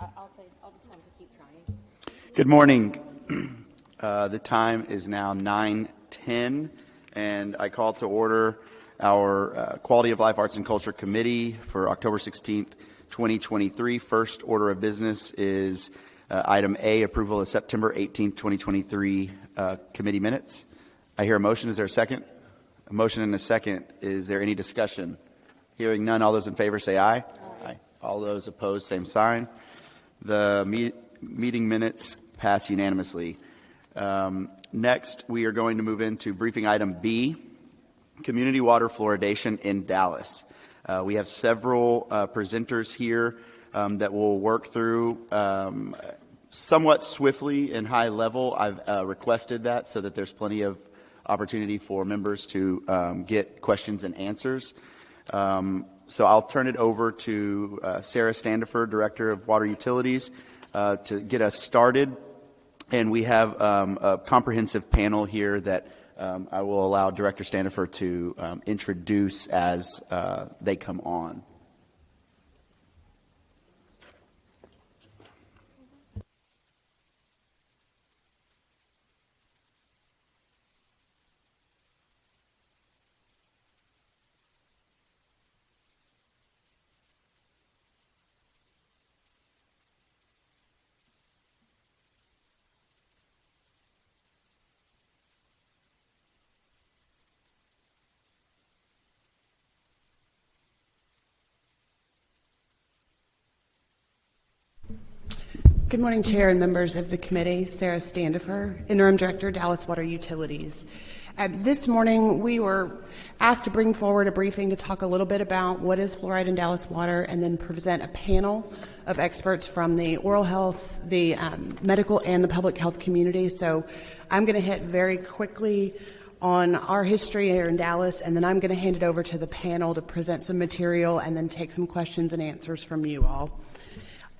I'll just have to keep trying. Good morning. The time is now 9:10, and I call to order our Quality of Life Arts and Culture Committee for October 16th, 2023. First order of business is item A, approval of September 18th, 2023 committee minutes. I hear a motion. Is there a second? A motion and a second. Is there any discussion? Hearing none, all those in favor say aye. Aye. All those opposed, same sign. The meeting minutes pass unanimously. Next, we are going to move into briefing item B, community water fluoridation in Dallas. We have several presenters here that will work through somewhat swiftly and high level. I've requested that so that there's plenty of opportunity for members to get questions and answers. So I'll turn it over to Sarah Standifer, Director of Water Utilities, to get us started. And we have a comprehensive panel here that I will allow Director Standifer to introduce as they come on. Good morning, Chair and members of the committee. Sarah Standifer, Interim Director, Dallas Water Utilities. This morning, we were asked to bring forward a briefing to talk a little bit about what is fluoride in Dallas water and then present a panel of experts from the oral health, the medical, and the public health community. So I'm going to hit very quickly on our history here in Dallas, and then I'm going to hand it over to the panel to present some material and then take some questions and answers from you all.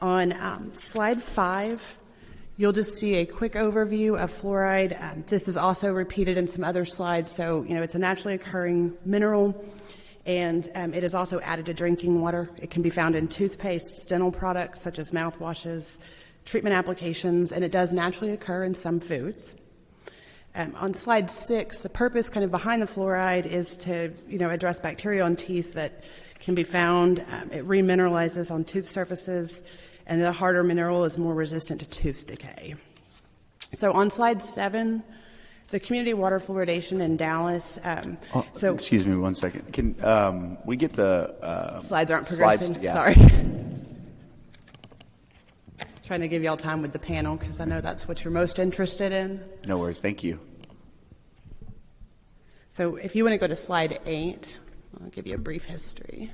On slide 5, you'll just see a quick overview of fluoride. This is also repeated in some other slides. So, it's a naturally occurring mineral, and it is also added to drinking water. It can be found in toothpastes, dental products such as mouthwashes, treatment applications, and it does naturally occur in some foods. On slide 6, the purpose kind of behind the fluoride is to, address bacteria on teeth that can be found. It remineralizes on tooth surfaces, and the harder mineral is more resistant to tooth decay. So on slide 7, the community water fluoridation in Dallas. Excuse me 1 second. Can we get the slides aren't progressing? Yeah. Sorry. Trying to give y'all time with the panel because I know that's what you're most interested in. No worries. Thank you. So if you want to go to slide 8, I'll give you a brief history.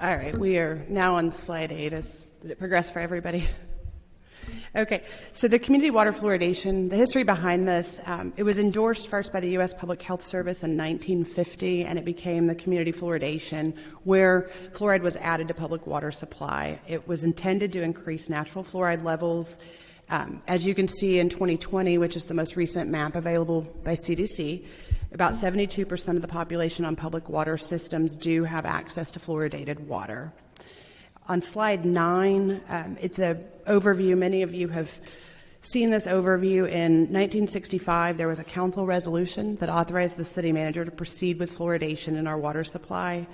All right, we are now on slide 8. Did it progress for everybody? Okay, so the community water fluoridation, the history behind this, it was endorsed first by the U.S. Public Health Service in 1950, and it became the community fluoridation, where fluoride was added to public water supply. It was intended to increase natural fluoride levels. As you can see in 2020, which is the most recent map available by CDC, about 72% of the population on public water systems do have access to fluoridated water. On slide 9, it's an overview. Many of you have Seeing this overview, in 1965, there was a council resolution that authorized the city manager to proceed with fluoridation in our water supply.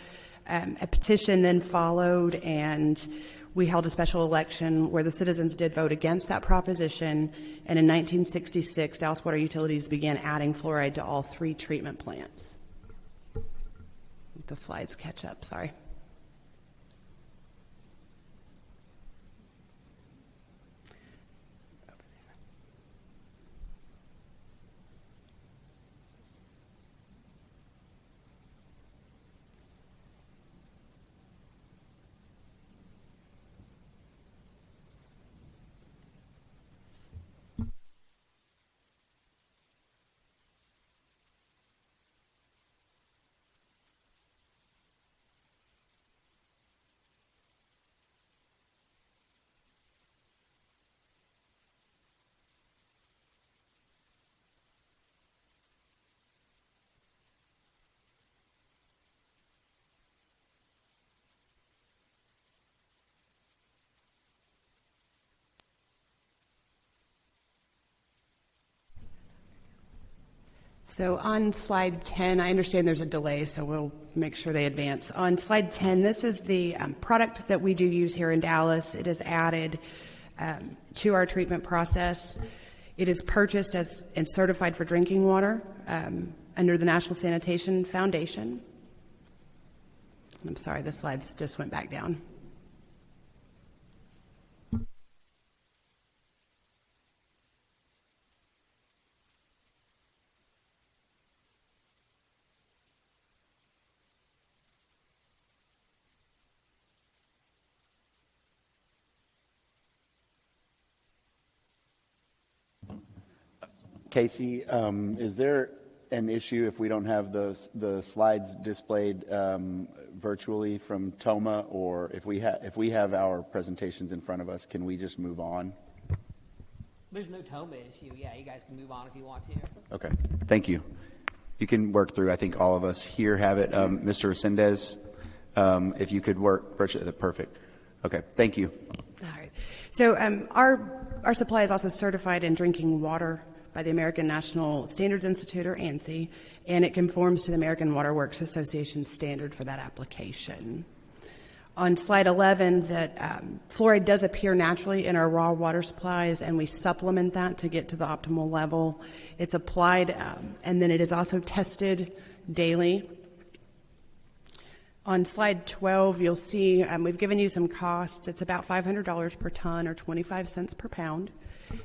A petition then followed, and we held a special election where the citizens did vote against that proposition. And in 1966, Dallas Water Utilities began adding fluoride to all 3 treatment plants. The slides catch up, sorry. So on slide 10, I understand there's a delay, so we'll make sure they advance. On slide 10, this is the product that we do use here in Dallas. It is added to our treatment process. It is purchased and certified for drinking water under the National Sanitation Foundation. I'm sorry, the slides just went back down. Casey, is there an issue if we don't have the slides displayed virtually from TOMA, or if we have our presentations in front of us, can we just move on? There's no TOMA issue. Yeah, you guys can move on if you want to. Okay, thank you. You can work through. I think all of us here have it. Mr. Resendez, if you could work virtually, perfect. Okay, thank you. All right. So our supply is also certified in drinking water by the American National Standards Institute, or ANSI, and it conforms to the American Water Works Association standard for that application. On slide 11, that fluoride does appear naturally in our raw water supplies, and we supplement that to get to the optimal level. It's applied, and then it is also tested daily. On slide 12, you'll see we've given you some costs. It's about $500 per ton, or 25 cents per pound.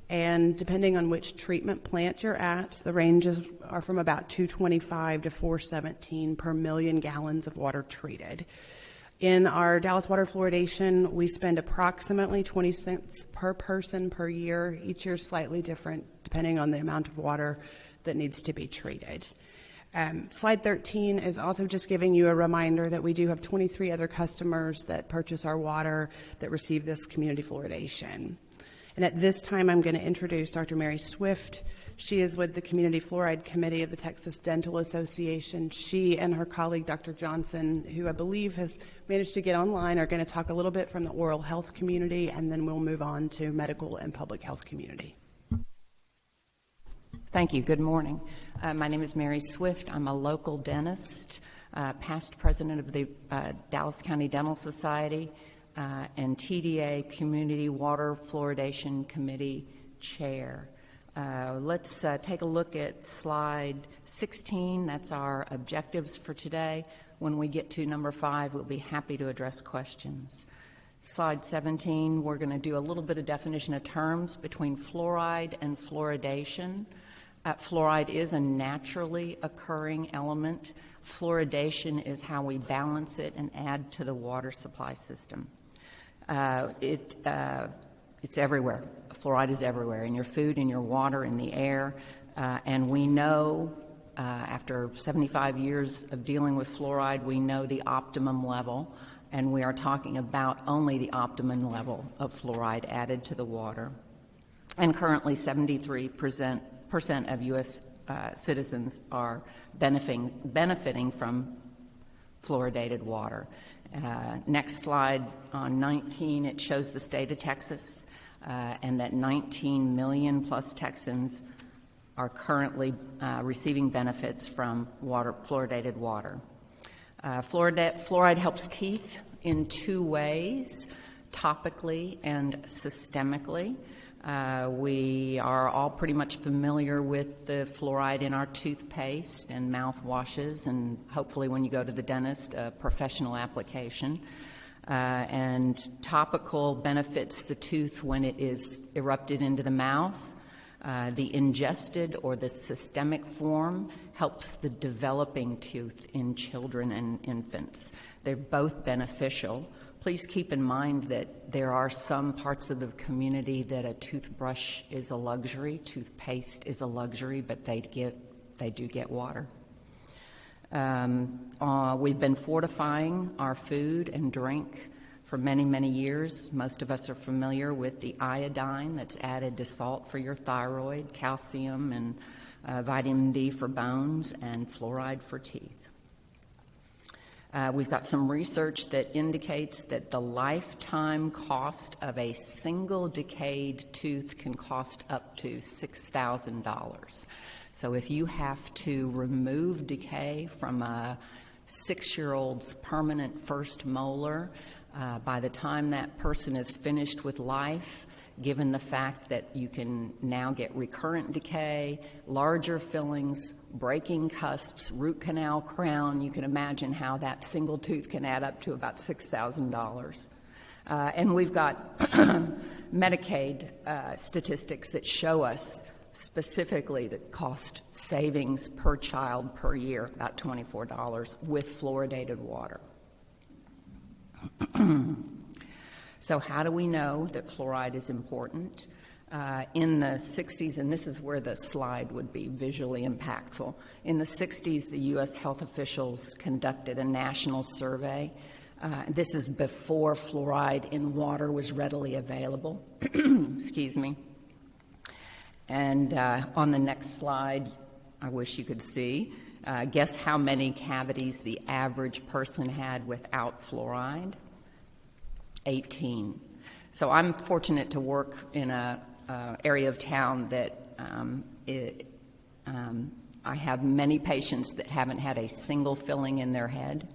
And depending on which treatment plant you're at, the ranges are from about $2.25 to $4.17 per million gallons of water treated. In our Dallas Water Fluoridation, we spend approximately 20 cents per person per year. Each year is slightly different depending on the amount of water that needs to be treated. Slide 13 is also just giving you a reminder that we do have 23 other customers that purchase our water that receive this community fluoridation. And at this time, I'm going to introduce Dr. Mary Swift. She is with the Community Fluoride Committee of the Texas Dental Association. She and her colleague, Dr. Johnson, who I believe has managed to get online, are going to talk a little bit from the oral health community, and then we'll move on to medical and public health community. Thank you. Good morning. My name is Mary Swift. I'm a local dentist, past president of the Dallas County Dental Society, and TDA Community Water Fluoridation Committee Chair. Let's take a look at slide 16. That's our objectives for today. When we get to number 5, we'll be happy to address questions. Slide 17, we're going to do a little bit of definition of terms between fluoride and fluoridation. Fluoride is a naturally occurring element. Fluoridation is how we balance it and add to the water supply system. It's everywhere. Fluoride is everywhere, in your food, in your water, in the air. And we know, after 75 years of dealing with fluoride, we know the optimum level, and we are talking about only the optimum level of fluoride added to the water. And currently, 73% of U.S. citizens are benefiting from fluoridated water. Next slide, on 19, it shows the state of Texas. and that 19 million plus Texans are currently receiving benefits from fluoridated water. Fluoride helps teeth in two ways, topically and systemically. We are all pretty much familiar with the fluoride in our toothpaste and mouthwashes, and hopefully when you go to the dentist, a professional application. And topical benefits the tooth when it is erupted into the mouth. The ingested or the systemic form helps the developing tooth in children and infants. They're both beneficial. Please keep in mind that there are some parts of the community that a toothbrush is a luxury, toothpaste is a luxury, but they do get water. We've been fortifying our food and drink for many, many years. Most of us are familiar with the iodine that's added to salt for your thyroid, calcium and vitamin D for bones, and fluoride for teeth. We've got some research that indicates that the lifetime cost of a single decayed tooth can cost up to $6,000. So if you have to remove decay from a 6-year-old's permanent first molar, by the time that person is finished with life, given the fact that you can now get recurrent decay, larger fillings, breaking cusps, root canal crown, you can imagine how that single tooth can add up to about $6,000. And we've got Medicaid statistics that show us specifically the cost savings per child per year, about $24 with fluoridated water. So how do we know that fluoride is important? In the 60s, and this is where the slide would be visually impactful, in the 60s, the U.S. health officials conducted a national survey. This is before fluoride in water was readily available. Excuse me. And on the next slide, I wish you could see, guess how many cavities the average person had without fluoride? 18. So I'm fortunate to work in a area of town that I have many patients that haven't had a single filling in their head.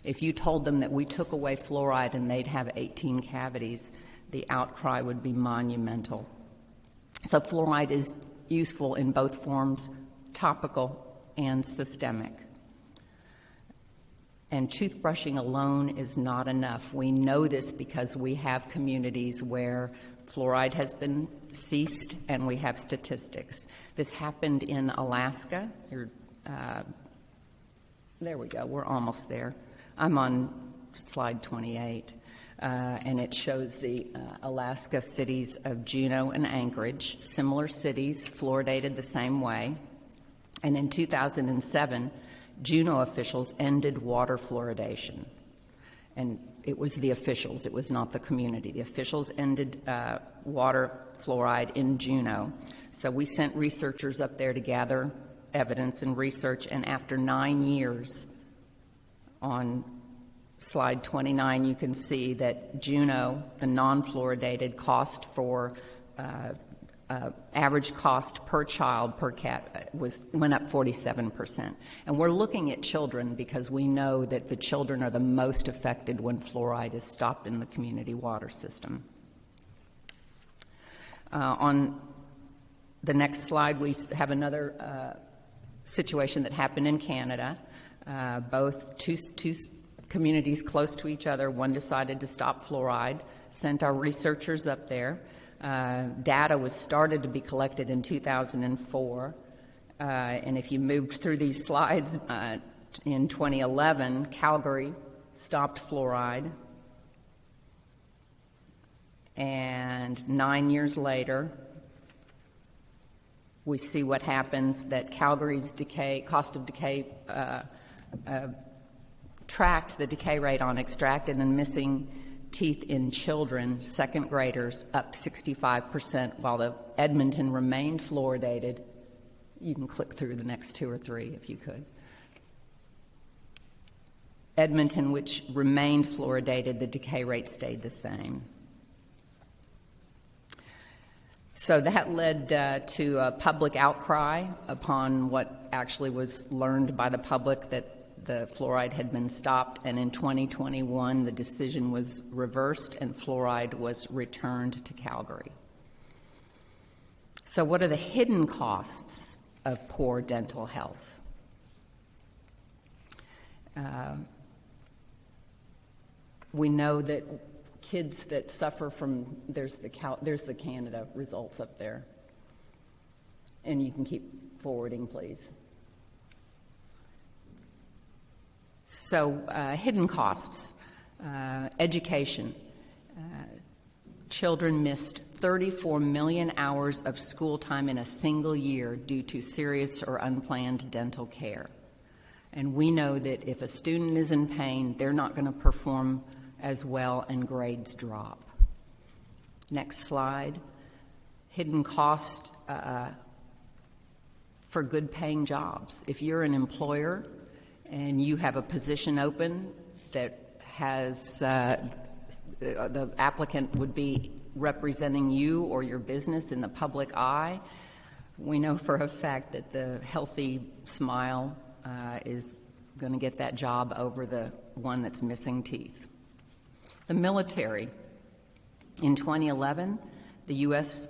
If you told them that we took away fluoride and they'd have 18 cavities, the outcry would be monumental. So fluoride is useful in both forms, topical and systemic. And toothbrushing alone is not enough. We know this because we have communities where fluoride has been ceased, and we have statistics. This happened in Alaska. There we go. We're almost there. I'm on slide 28, and it shows the Alaska cities of Juneau and Anchorage, similar cities, fluoridated the same way. And in 2007, Juneau officials ended water fluoridation. And it was the officials, it was not the community. The officials ended water fluoride in Juneau. So we sent researchers up there to gather evidence and research, and after 9 years, on slide 29, you can see that Juneau, the non-fluoridated cost for average cost per child per cat went up 47%. And we're looking at children because we know that the children are the most affected when fluoride is stopped in the community water system. On the next slide, we have another situation that happened in Canada. Both two communities close to each other, one decided to stop fluoride, sent our researchers up there. Data was started to be collected in 2004, and if you moved through these slides, in 2011, Calgary stopped fluoride, and 9 years later, we see what happens, that Calgary's cost of decay tracked the decay rate on extracted and missing teeth in children, second graders, up 65%, while the Edmonton remained fluoridated. You can click through the next 2 or 3 if you could. Edmonton, which remained fluoridated, the decay rate stayed the same. So that led to a public outcry upon what actually was learned by the public, that the fluoride had been stopped, and in 2021 the decision was reversed and fluoride was returned to Calgary. So what are the hidden costs of poor dental health? We know that kids that suffer from, there's the Canada results up there. And you can keep forwarding, please. So hidden costs, education. Children missed 34 million hours of school time in a single year due to serious or unplanned dental care. And we know that if a student is in pain, they're not going to perform as well and grades drop. Next slide. Hidden cost for good paying jobs. If you're an employer and you have a position open that has the applicant would be representing you or your business in the public eye, we know for a fact that the healthy smile is going to get that job over the one that's missing teeth. The military. In 2011, the U.S.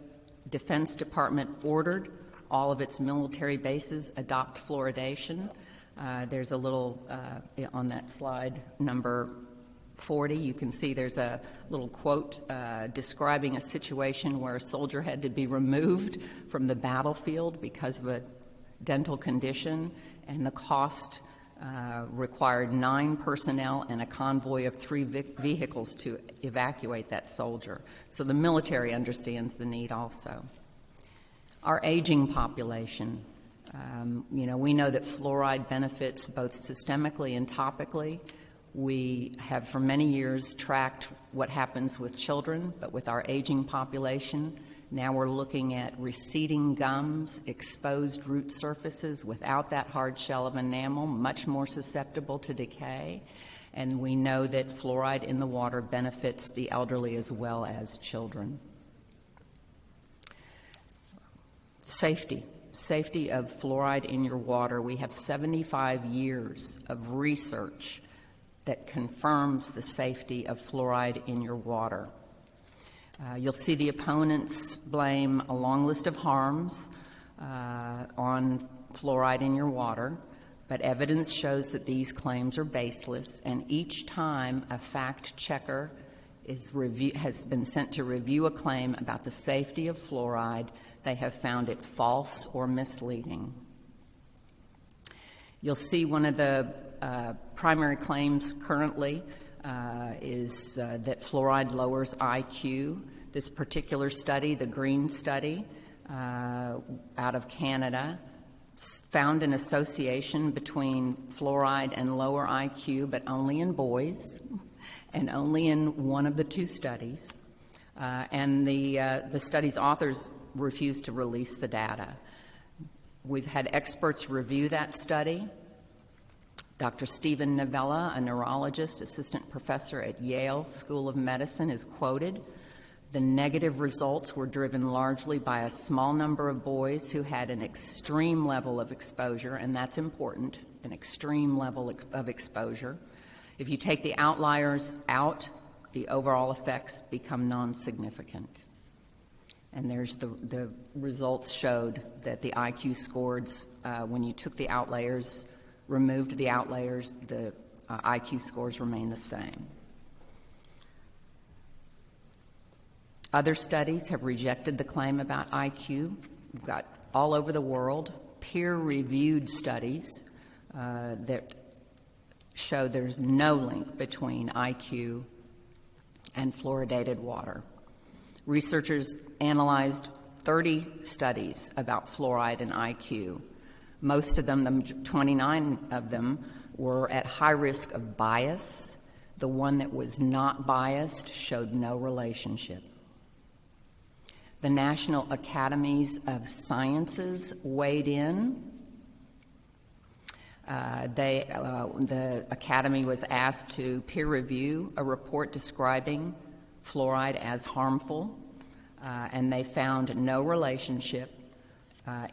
Defense Department ordered all of its military bases adopt fluoridation. There's a little, on that slide, number 40, you can see there's a little quote describing a situation where a soldier had to be removed from the battlefield because of a dental condition, and the cost required 9 personnel and a convoy of 3 vehicles to evacuate that soldier. So the military understands the need also. Our aging population. We know that fluoride benefits both systemically and topically. We have for many years tracked what happens with children, but with our aging population, now we're looking at receding gums, exposed root surfaces without that hard shell of enamel, much more susceptible to decay. And we know that fluoride in the water benefits the elderly as well as children. Safety of fluoride in your water. We have 75 years of research that confirms the safety of fluoride in your water. You'll see the opponents blame a long list of harms on fluoride in your water, but evidence shows that these claims are baseless, and each time a fact checker has been sent to review a claim about the safety of fluoride, they have found it false or misleading. You'll see one of the primary claims currently is that fluoride lowers IQ. This particular study, the Green study out of Canada, found an association between fluoride and lower IQ, but only in boys and only in one of the 2 studies. And the study's authors refused to release the data. We've had experts review that study. Dr. Stephen Novella, a neurologist, assistant professor at Yale School of Medicine, is quoted, "The negative results were driven largely by a small number of boys who had an extreme level of exposure," and that's important, an extreme level of exposure. If you take the outliers out, the overall effects become non-significant. And there's the results showed that the IQ scores, when you took the outliers, removed the outliers, the IQ scores remain the same. Other studies have rejected the claim about IQ. We've got all over the world peer-reviewed studies that show there's no link between IQ and fluoridated water. Researchers analyzed 30 studies about fluoride and IQ. Most of them, 29 of them, were at high risk of bias. The one that was not biased showed no relationship. The National Academies of Sciences weighed in. The Academy was asked to peer review a report describing fluoride as harmful. and they found no relationship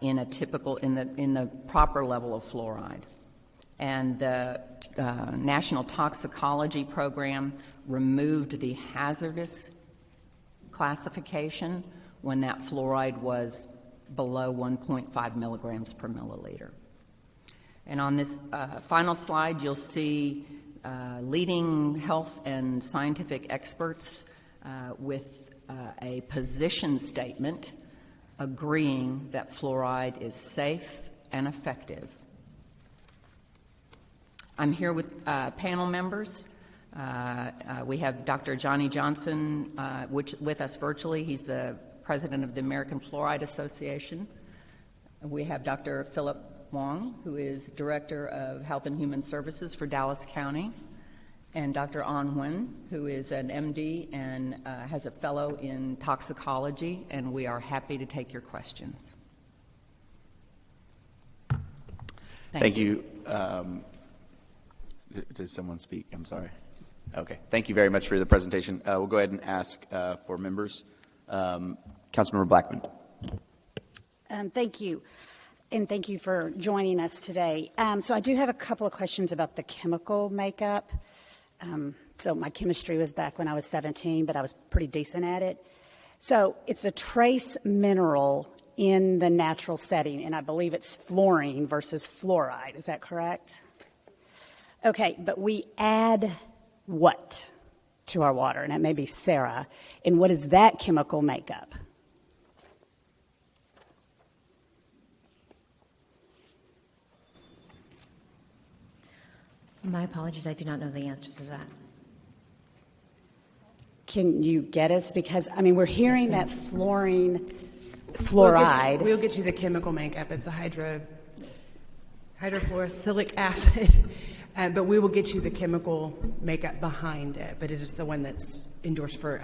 in the proper level of fluoride. And the National Toxicology Program removed the hazardous classification when that fluoride was below 1.5 milligrams per milliliter. And on this final slide, you'll see leading health and scientific experts with a position statement agreeing that fluoride is safe and effective. I'm here with panel members. We have Dr. Johnny Johnson with us virtually. He's the president of the American Fluoride Association. We have Dr. Philip Wong, who is director of Health and Human Services for Dallas County, and Dr. An Nguyen, who is an MD and has a fellow in toxicology, and we are happy to take your questions. Thank you. Did someone speak? I'm sorry. Okay. Thank you very much for the presentation. We'll go ahead and ask for members. Councilmember Blackman. Thank you. And thank you for joining us today. So I do have a couple of questions about the chemical makeup. So my chemistry was back when I was 17, but I was pretty decent at it. So it's a trace mineral in the natural setting, and I believe it's fluorine versus fluoride. Is that correct? Okay, but we add what to our water? And that may be Sarah. And what is that chemical makeup? My apologies, I do not know the answer to that. Can you get us? Because, I mean, we're hearing that fluoride. We'll get you the chemical makeup. It's a hydrofluorosilicic acid. But we will get you the chemical makeup behind it. But it is the one that's endorsed for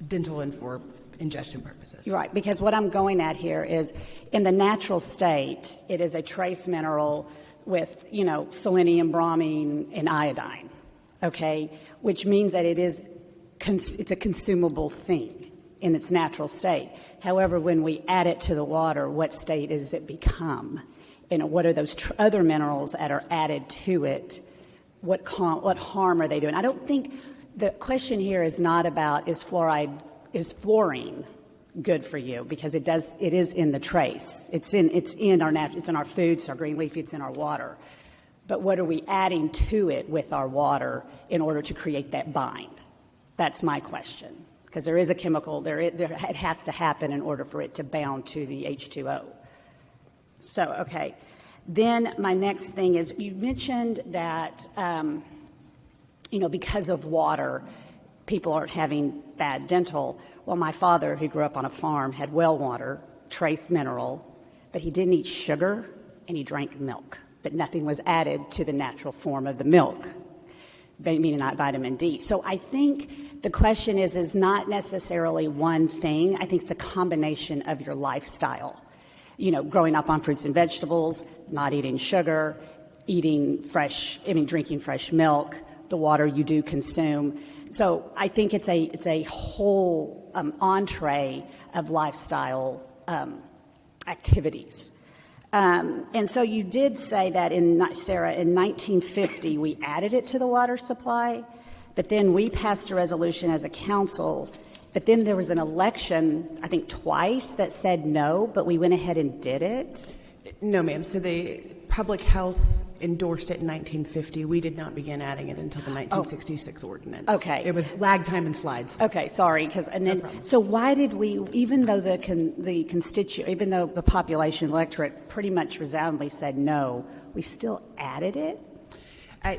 dental and for ingestion purposes. Right, because what I'm going at here is in the natural state, it is a trace mineral with, selenium, bromine, and iodine, okay, which means that it's a consumable thing in its natural state. However, when we add it to the water, what state does it become? And what are those other minerals that are added to it? What harm are they doing? I don't think the question here is not about is fluorine good for you, because it is in the trace. It's in our foods, our green leafy, it's in our water. But what are we adding to it with our water in order to create that bind? That's my question, because there is a chemical it has to happen in order for it to bound to the H2O. So, okay. Then my next thing is, you mentioned that, because of water, people aren't having bad dental. Well, my father, who grew up on a farm, had well water, trace mineral, but he didn't eat sugar and he drank milk, but nothing was added to the natural form of the milk, meaning not vitamin D. So I think the question is not necessarily one thing. I think it's a combination of your lifestyle. Growing up on fruits and vegetables, not eating sugar, drinking fresh milk, the water you do consume. So I think it's a whole entree of lifestyle activities. And so you did say that, Sarah, in 1950 we added it to the water supply, but then we passed a resolution as a council. But then there was an election, I think twice, that said no, but we went ahead and did it? No, ma'am. So the public health endorsed it in 1950. We did not begin adding it until the 1966 ordinance. Okay. It was lag time and slides. Okay, sorry. So why did we, even though the population electorate pretty much resoundingly said no, we still added it?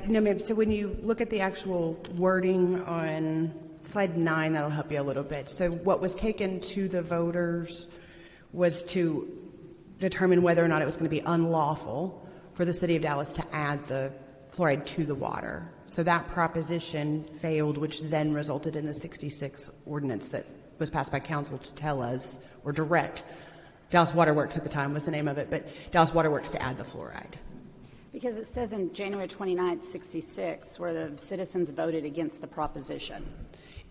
No, ma'am. So when you look at the actual wording on Slide 9, that'll help you a little bit. So what was taken to the voters was to determine whether or not it was going to be unlawful for the city of Dallas to add the fluoride to the water. So that proposition failed, which then resulted in the 66 ordinance that was passed by council to tell us, or direct, Dallas Water Works at the time was the name of it, but Dallas Water Works to add the fluoride. Because it says in January 29th, 66, where the citizens voted against the proposition.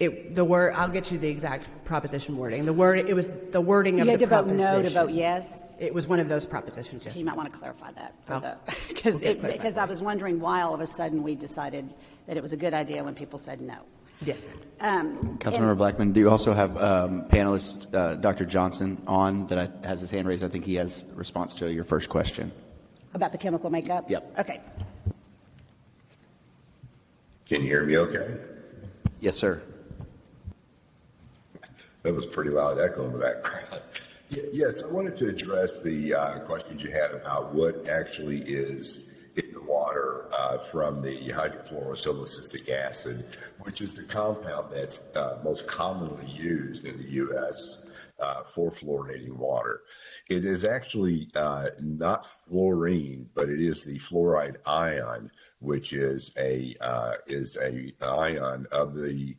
I'll get you the exact proposition wording. It was the wording You of had the to vote proposition. no to vote yes? It was one of those propositions, yes. You might want to clarify that We'll get clarified. because I was wondering why all of a sudden we decided that it was a good idea when people said no. Yes. Councilmember Blackman, do you also have panelist Dr. Johnson on that has his hand raised? I think he has a response to your first question. About the chemical makeup? Yep. Okay. Can you hear me okay? Yes, sir. That was pretty loud echo in the background. Yes, I wanted to address the questions you had about what actually is in the water from the hydrofluorosilicic acid, which is the compound that's most commonly used in the U.S. For fluoridating water. It is actually not fluorine, but it is the fluoride ion, which is a ion of the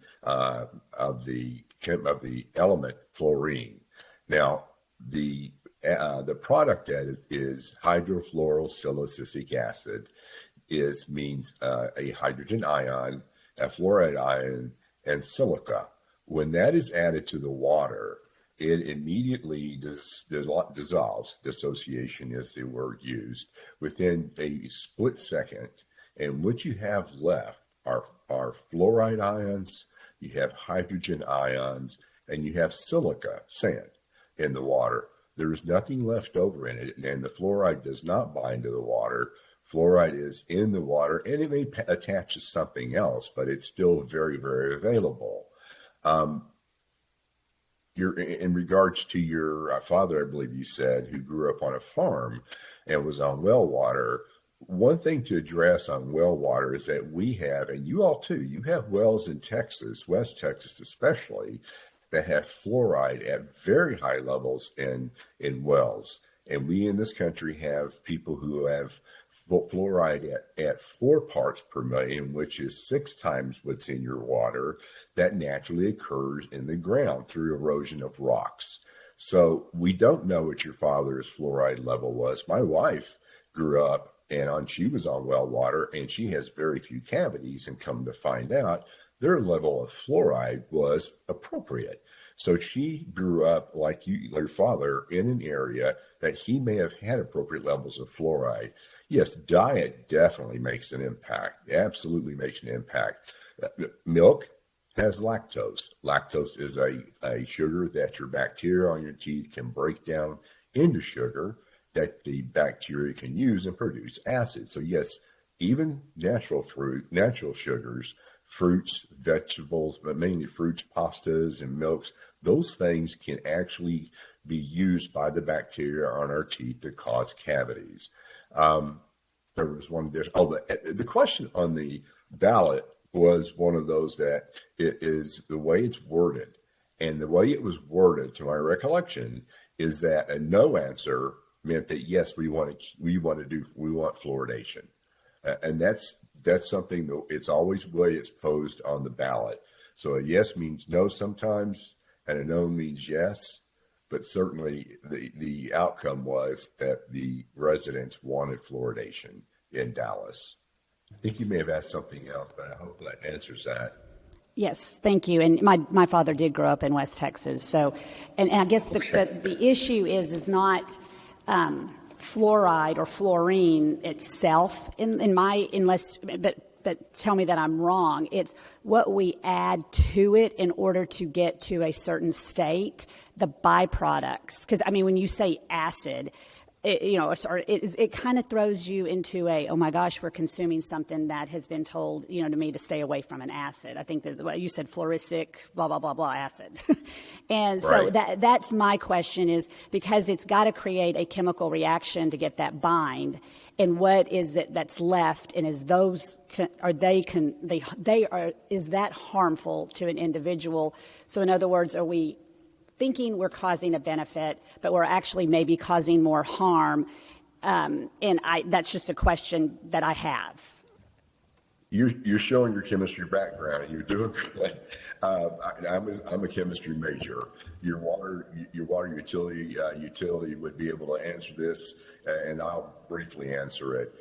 element fluorine. Now, the product that is hydrofluorosilicic acid means a hydrogen ion, a fluoride ion, and silica. When that is added to the water, it immediately dissolves. Dissociation is the word used within a split second. And what you have left are fluoride ions, you have hydrogen ions, and you have silica, sand, in the water. There is nothing left over in it, and the fluoride does not bind to the water. Fluoride is in the water, and it may attach to something else, but it's still very, very available. In regards to your father, I believe you said, who grew up on a farm and was on well water, one thing to address on well water is that we have, and you all too, you have wells in Texas, West Texas especially, that have fluoride at very high levels in wells. And we in this country have people who have fluoride at 4 parts per million, which is 6 times what's in your water, that naturally occurs in the ground through erosion of rocks. So we don't know what your father's fluoride level was. My wife grew up and she was on well water, and she has very few cavities, and come to find out their level of fluoride was appropriate. So she grew up like your father in an area that he may have had appropriate levels of fluoride. Yes, diet definitely makes an impact, absolutely makes an impact. Milk has lactose. Lactose is a sugar that your bacteria on your teeth can break down into sugar that the bacteria can use and produce acid. So yes, even natural sugars, fruits, vegetables, but mainly fruits, pastas, and milks, those things can actually be used by the bacteria on our teeth to cause cavities. There was one. The question on the ballot was one of those that it is the way it's worded, and the way it was worded, to my recollection, is that a no answer meant that yes, we want fluoridation, and that's something that it's always the way it's posed on the ballot. So a yes means no sometimes, and a no means yes. But certainly the outcome was that the residents wanted fluoridation in Dallas. I think you may have asked something else, but I hope that answers that. Yes, thank you. And my father did grow up in West Texas. So, and I guess the issue is not fluoride or fluorine itself but tell me that I'm wrong. It's what we add to it in order to get to a certain state, the byproducts. Because, I mean, when you say acid, it kind of throws you into oh my gosh, we're consuming something that has been told, to me to stay away from an acid. I think that you said fluoricic, blah, blah, blah, blah, acid. And so that's my question is because it's got to create a chemical reaction to get that bind. And what is it that's left? And is that harmful to an individual? So in other words, are we thinking we're causing a benefit, but we're actually maybe causing more harm? That's just a question that I have. You're showing your chemistry background, and you're doing good. I'm a chemistry major. Your water utility would be able to answer this, and I'll briefly answer it.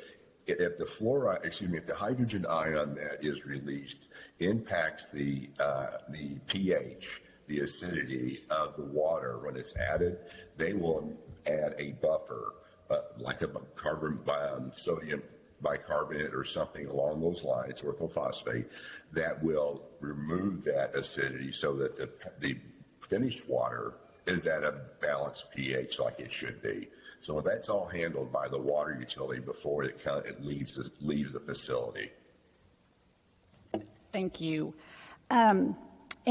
if the if the hydrogen ion that is released impacts the pH, the acidity of the water when it's added, they will add a buffer, like a sodium bicarbonate or something along those lines, orthophosphate, that will remove that acidity so that the finished water is at a balanced pH like it should be. So that's all handled by the water utility before it leaves the facility. Thank you. And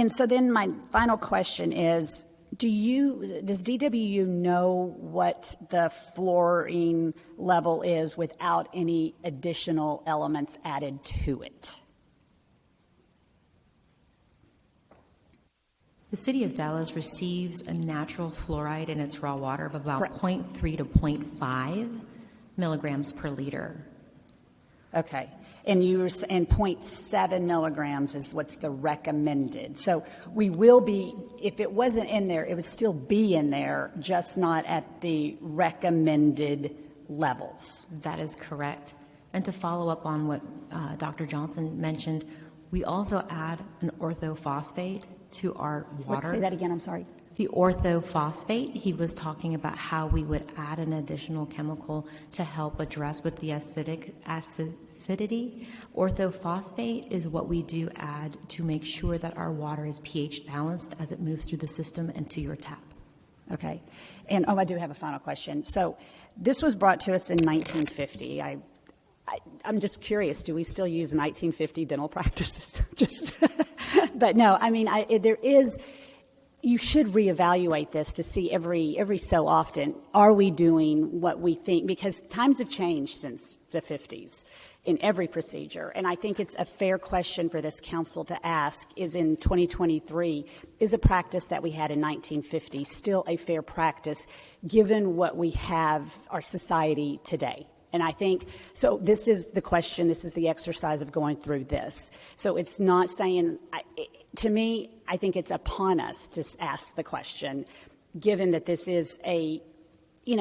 so then my final question is, does DWU know what the fluorine level is without any additional elements added to it? The City of Dallas receives a natural fluoride in its raw water of about Correct. 0.3 to 0.5 milligrams per liter. Okay. And you were saying 0.7 milligrams is what's the recommended. So we will be, if it wasn't in there, it would still be in there, just not at the recommended levels. That is correct. And to follow up on what Dr. Johnson mentioned, we also add an orthophosphate to our water. Say that again, I'm sorry. The orthophosphate, he was talking about how we would add an additional chemical to help address with the acidity. Orthophosphate is what we do add to make sure that our water is pH balanced as it moves through the system and to your tap. Okay. And, I do have a final question. So this was brought to us in 1950. I'm just curious, do we still use 1950 dental practices? But no, I mean, you should reevaluate this to see every so often, are we doing what we think? Because times have changed since the 50s in every procedure. And I think it's a fair question for this council to ask, is in 2023, is a practice that we had in 1950 still a fair practice given what we have, our society today? And I think, so this is the question, this is the exercise of going through this. So it's not saying, to me, I think it's upon us to ask the question, given that this is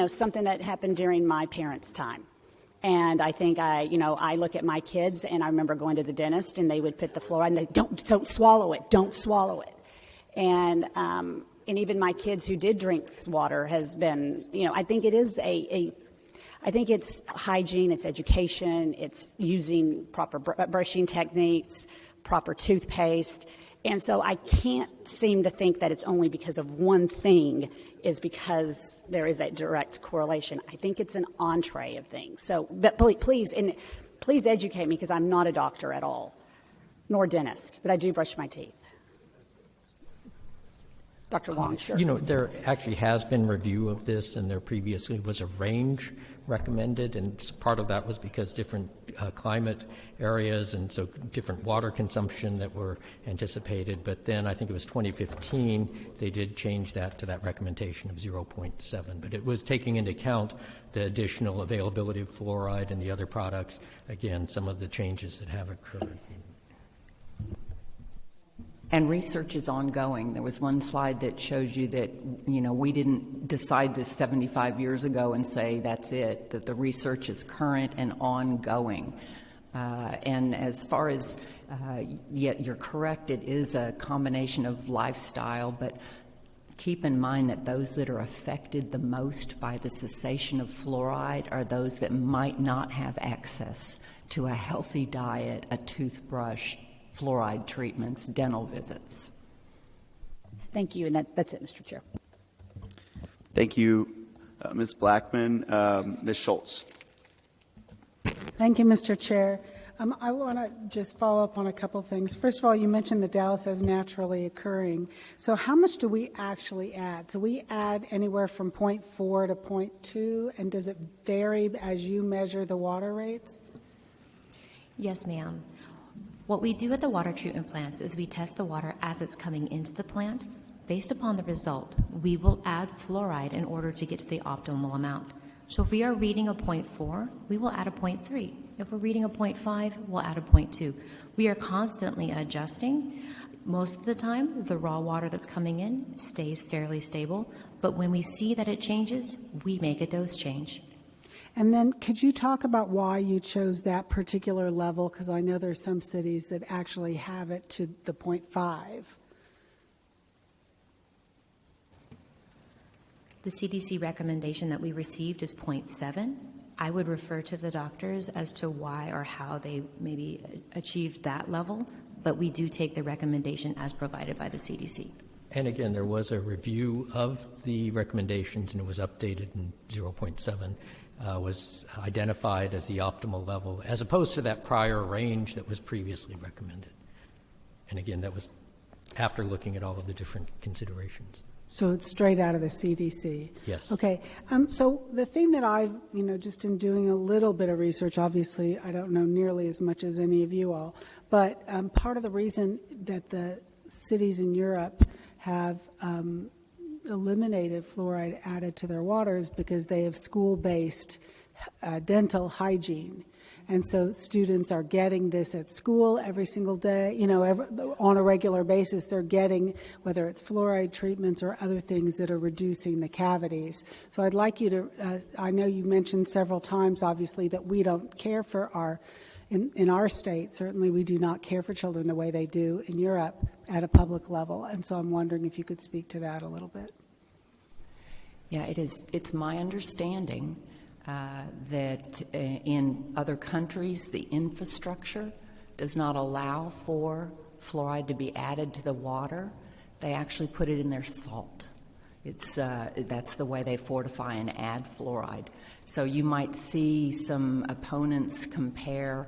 something that happened during my parents' time. And I think I look at my kids and I remember going to the dentist and they would put the fluoride and they don't swallow it. And even my kids who did drink water has been, I think it is I think it's hygiene, it's education, it's using proper brushing techniques, proper toothpaste. And so I can't seem to think that it's only because of one thing is because there is a direct correlation. I think it's an entree of things. So, but please educate me because I'm not a doctor at all, nor a dentist, but I do brush my teeth. Dr. Wong, sure. There actually has been review of this, and there previously was a range recommended, and part of that was because different climate areas and so different water consumption that were anticipated. But then I think it was 2015, they did change that to that recommendation of 0.7. But it was taking into account the additional availability of fluoride and the other products, again, some of the changes that have occurred. And research is ongoing. There was one slide that shows you that, we didn't decide this 75 years ago and say that's it, that the research is current and ongoing. And as far as, you're correct, it is a combination of lifestyle, but keep in mind that those that are affected the most by the cessation of fluoride are those that might not have access to a healthy diet, a toothbrush, fluoride treatments, dental visits. Thank you, and that's it, Mr. Chair. Thank you, Ms. Blackman. Ms. Schultz. Thank you, Mr. Chair. I want to just follow up on a couple things. First of all, you mentioned that Dallas is naturally occurring. So how much do we actually add? So we add anywhere from 0.4 to 0.2, and does it vary as you measure the water rates? Yes, ma'am. What we do at the water treatment plants is we test the water as it's coming into the plant. Based upon the result, we will add fluoride in order to get to the optimal amount. So if we are reading a 0.4, we will add a 0.3. If we're reading a 0.5, we'll add a 0.2. We are constantly adjusting. Most of the time, the raw water that's coming in stays fairly stable, but when we see that it changes, we make a dose change. And then could you talk about why you chose that particular level? Because I know there's some cities that actually have it to the 0.5. The CDC recommendation that we received is 0.7. I would refer to the doctors as to why or how they maybe achieved that level, but we do take the recommendation as provided by the CDC. And again, there was a review of the recommendations, and it was updated, and 0.7 was identified as the optimal level, as opposed to that prior range that was previously recommended. And again, that was after looking at all of the different considerations. So it's straight out of the CDC? Yes. Okay. So the thing that I've, just in doing a little bit of research, obviously I don't know nearly as much as any of you all, but part of the reason that the cities in Europe have eliminated fluoride added to their water is because they have school-based dental hygiene. And so students are getting this at school every single day, on a regular basis. They're getting, whether it's fluoride treatments or other things that are reducing the cavities. So I'd like you to, I know you mentioned several times, obviously, that we don't care for in our state, certainly we do not care for children the way they do in Europe at a public level. And so I'm wondering if you could speak to that a little bit. Yeah, it's my understanding that in other countries, the infrastructure does not allow for fluoride to be added to the water. They actually put it in their salt. That's the way they fortify and add fluoride. So you might see some opponents compare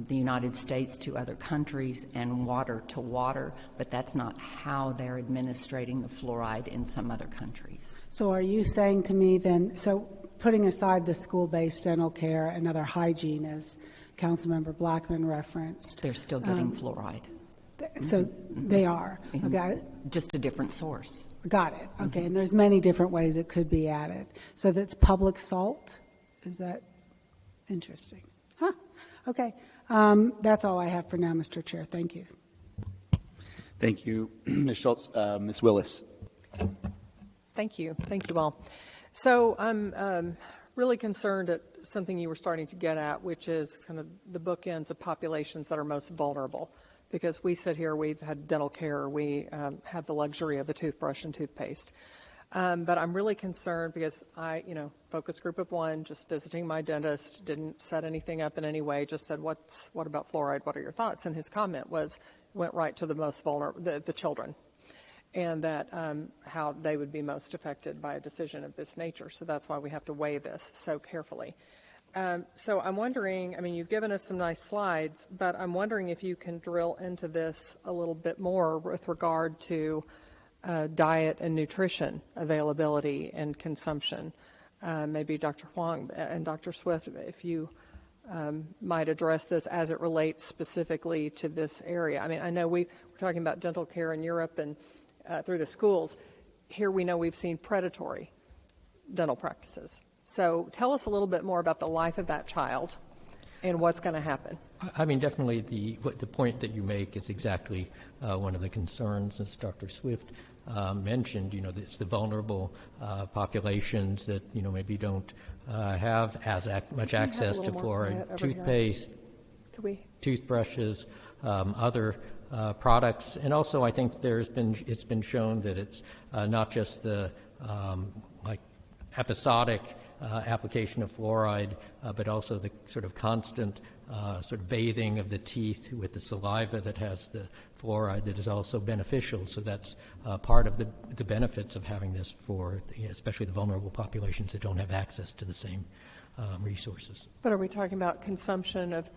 the United States to other countries and water to water, but that's not how they're administrating the fluoride in some other countries. So are you saying to me then, so putting aside the school-based dental care and other hygiene, as Councilmember Blackman referenced, they're still getting fluoride. So they are. Got it? Just a different source. Got it. Okay, and there's many different ways it could be added. So that's public salt? Is that interesting? Huh. Okay. That's all I have for now, Mr. Chair. Thank you. Thank you, Ms. Schultz. Ms. Willis. Thank you. Thank you all. So I'm really concerned at something you were starting to get at, which is kind of the bookends of populations that are most vulnerable. Because we sit here, we've had dental care, we have the luxury of a toothbrush and toothpaste. But I'm really concerned because I, focus group of one, just visiting my dentist, didn't set anything up in any way, just said, what about fluoride? What are your thoughts? And his comment went right to the most vulnerable, the children, and that how they would be most affected by a decision of this nature. So that's why we have to weigh this so carefully. So I'm wondering, you've given us some nice slides, but I'm wondering if you can drill into this a little bit more with regard to diet and nutrition availability and consumption. Maybe Dr. Huang and Dr. Swift, if you might address this as it relates specifically to this area. I know we're talking about dental care in Europe and through the schools. Here we know we've seen predatory dental practices. So tell us a little bit more about the life of that child and what's going to happen. Definitely the point that you make is exactly one of the concerns, as Dr. Swift mentioned. It's the vulnerable populations that, maybe don't have as much access to fluoride, toothpaste, toothbrushes, other products. And also I think it's been shown that it's not just the episodic application of fluoride, but also the sort of constant sort of bathing of the teeth with the saliva that has the fluoride that is also beneficial. So that's part of the benefits of having this for especially the vulnerable populations that don't have access to the same resources. But are we talking about consumption of,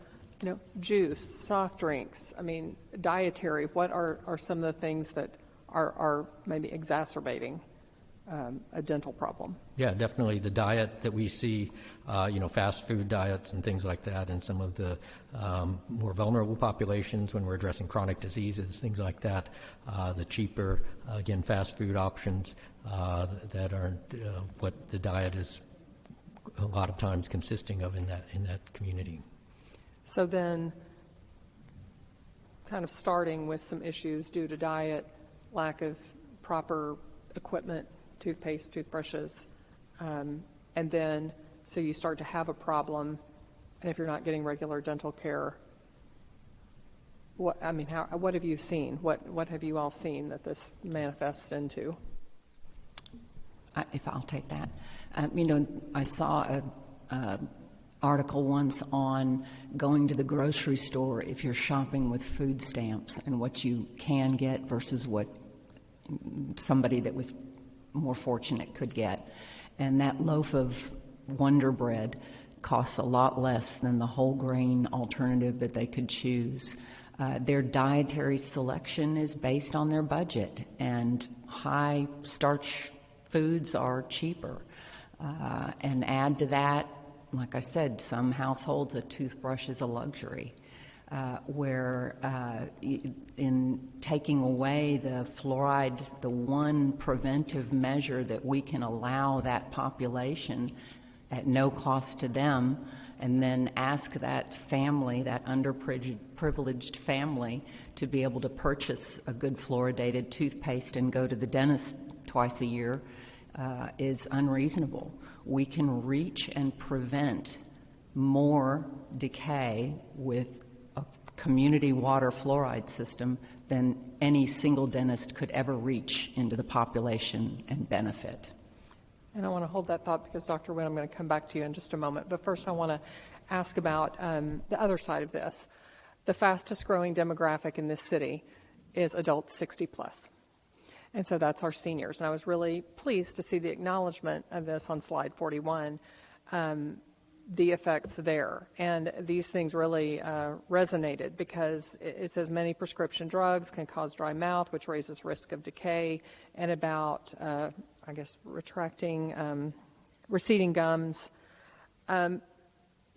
juice, soft drinks? Dietary. What are some of the things that are maybe exacerbating a dental problem? Yeah, definitely the diet that we see, fast food diets and things like that, and some of the more vulnerable populations when we're addressing chronic diseases, things like that. The cheaper, again, fast food options that are what the diet is a lot of times consisting of in that community. So then, kind of starting with some issues due to diet, lack of proper equipment, toothpaste, toothbrushes, and then so you start to have a problem, and if you're not getting regular dental care, what have you seen? What have you all seen that this manifests into? If I'll take that. I saw a article once on going to the grocery store if you're shopping with food stamps and what you can get versus what somebody that was more fortunate could get. And that loaf of Wonder Bread costs a lot less than the whole grain alternative that they could choose. Their dietary selection is based on their budget, and high starch foods are cheaper. And add to that, like I said, some households a toothbrush is a luxury, where in taking away the fluoride, the one preventive measure that we can allow that population at no cost to them, and then ask that family, that underprivileged family, to be able to purchase a good fluoridated toothpaste and go to the dentist twice a year is unreasonable. We can reach and prevent more decay with a community water fluoride system than any single dentist could ever reach into the population and benefit. And I want to hold that thought because, Dr. Wynn, I'm going to come back to you in just a moment. But first, I want to ask about the other side of this. The fastest growing demographic in this city is adults 60 plus. And so that's our seniors. And I was really pleased to see the acknowledgement of this on slide 41, the effects there. And these things really resonated because it says many prescription drugs can cause dry mouth, which raises risk of decay, and about receding gums.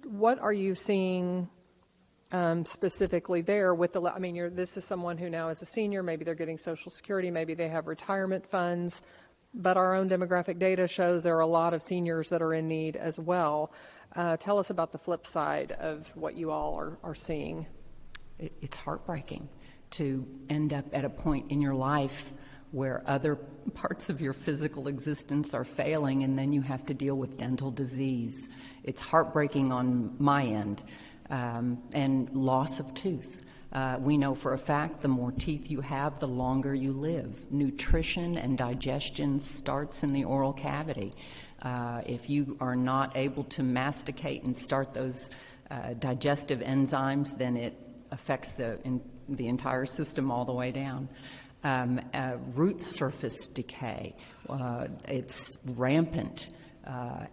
What are you seeing specifically there with this is someone who now is a senior, maybe they're getting Social Security, maybe they have retirement funds, but our own demographic data shows there are a lot of seniors that are in need as well. Tell us about the flip side of what you all are seeing. It's heartbreaking to end up at a point in your life where other parts of your physical existence are failing, and then you have to deal with dental disease. It's heartbreaking on my end, and loss of tooth. We know for a fact the more teeth you have, the longer you live. Nutrition and digestion starts in the oral cavity. If you are not able to masticate and start those digestive enzymes, then it affects the entire system all the way down. Root surface decay, it's rampant.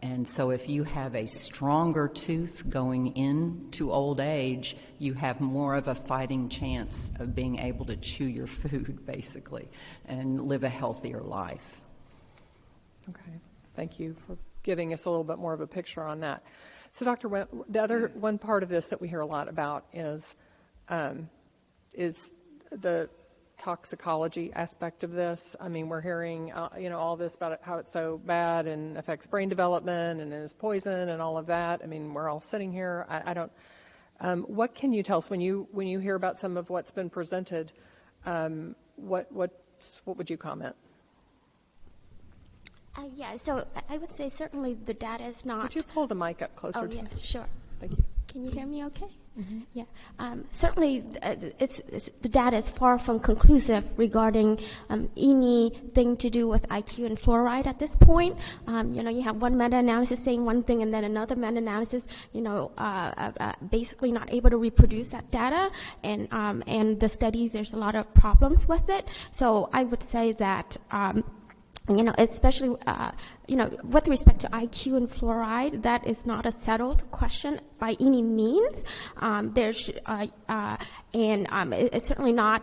And so if you have a stronger tooth going into old age, you have more of a fighting chance of being able to chew your food, basically, and live a healthier life. Okay. Thank you for giving us a little bit more of a picture on that. So, Dr. Wynn, the other one part of this that we hear a lot about is the toxicology aspect of this. I mean, we're hearing, all this about how it's so bad and affects brain development and is poison and all of that. I mean, we're all sitting here. I don't. What can you tell us when you hear about some of what's been presented? What would you comment? So I would say certainly the data is not. Would you pull the mic up closer to you? Sure. Thank you. Can you hear me okay? Mm-hmm. Yeah. Certainly, it's the data is far from conclusive regarding anything to do with IQ and fluoride at this point. You have one meta-analysis saying one thing and then another meta-analysis, basically not able to reproduce that data. And the studies, there's a lot of problems with it. So I would say that especially, with respect to IQ and fluoride, that is not a settled question by any means. It's certainly not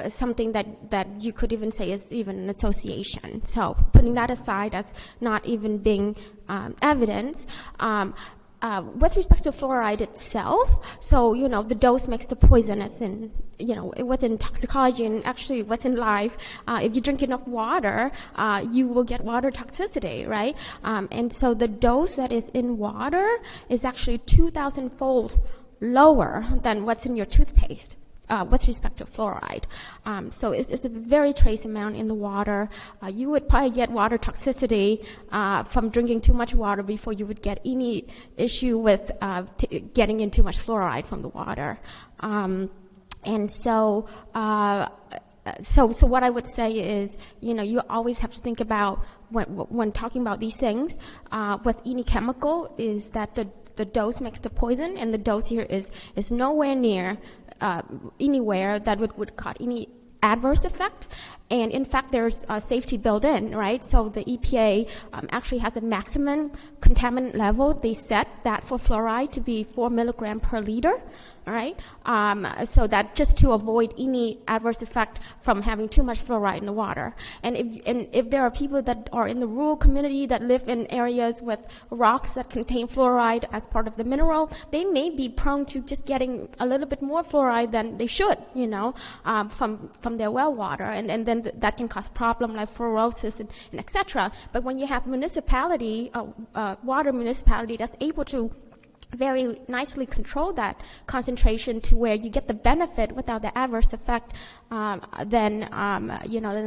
something that you could even say is even an association. So putting that aside as not even being evidence, with respect to fluoride itself, so, the dose makes the poison, as in, within toxicology and actually within life, if you drink enough water, you will get water toxicity, right? And so the dose that is in water is actually 2,000-fold lower than what's in your toothpaste. with respect to fluoride. So it's a very trace amount in the water. You would probably get water toxicity from drinking too much water before you would get any issue with getting in too much fluoride from the water. And so what I would say is, you always have to think about when talking about these things with any chemical is that the dose makes the poison, and the dose here is nowhere near anywhere that would cause any adverse effect. And in fact, there's safety built in, right? So the EPA actually has a maximum contaminant level. They set that for fluoride to be 4 milligram per liter, right? So that just to avoid any adverse effect from having too much fluoride in the water. And if there are people that are in the rural community that live in areas with rocks that contain fluoride as part of the mineral, they may be prone to just getting a little bit more fluoride than they should, from their well water. And then that can cause problems like fluorosis and et cetera. But when you have water municipality that's able to very nicely control that concentration to where you get the benefit without the adverse effect, then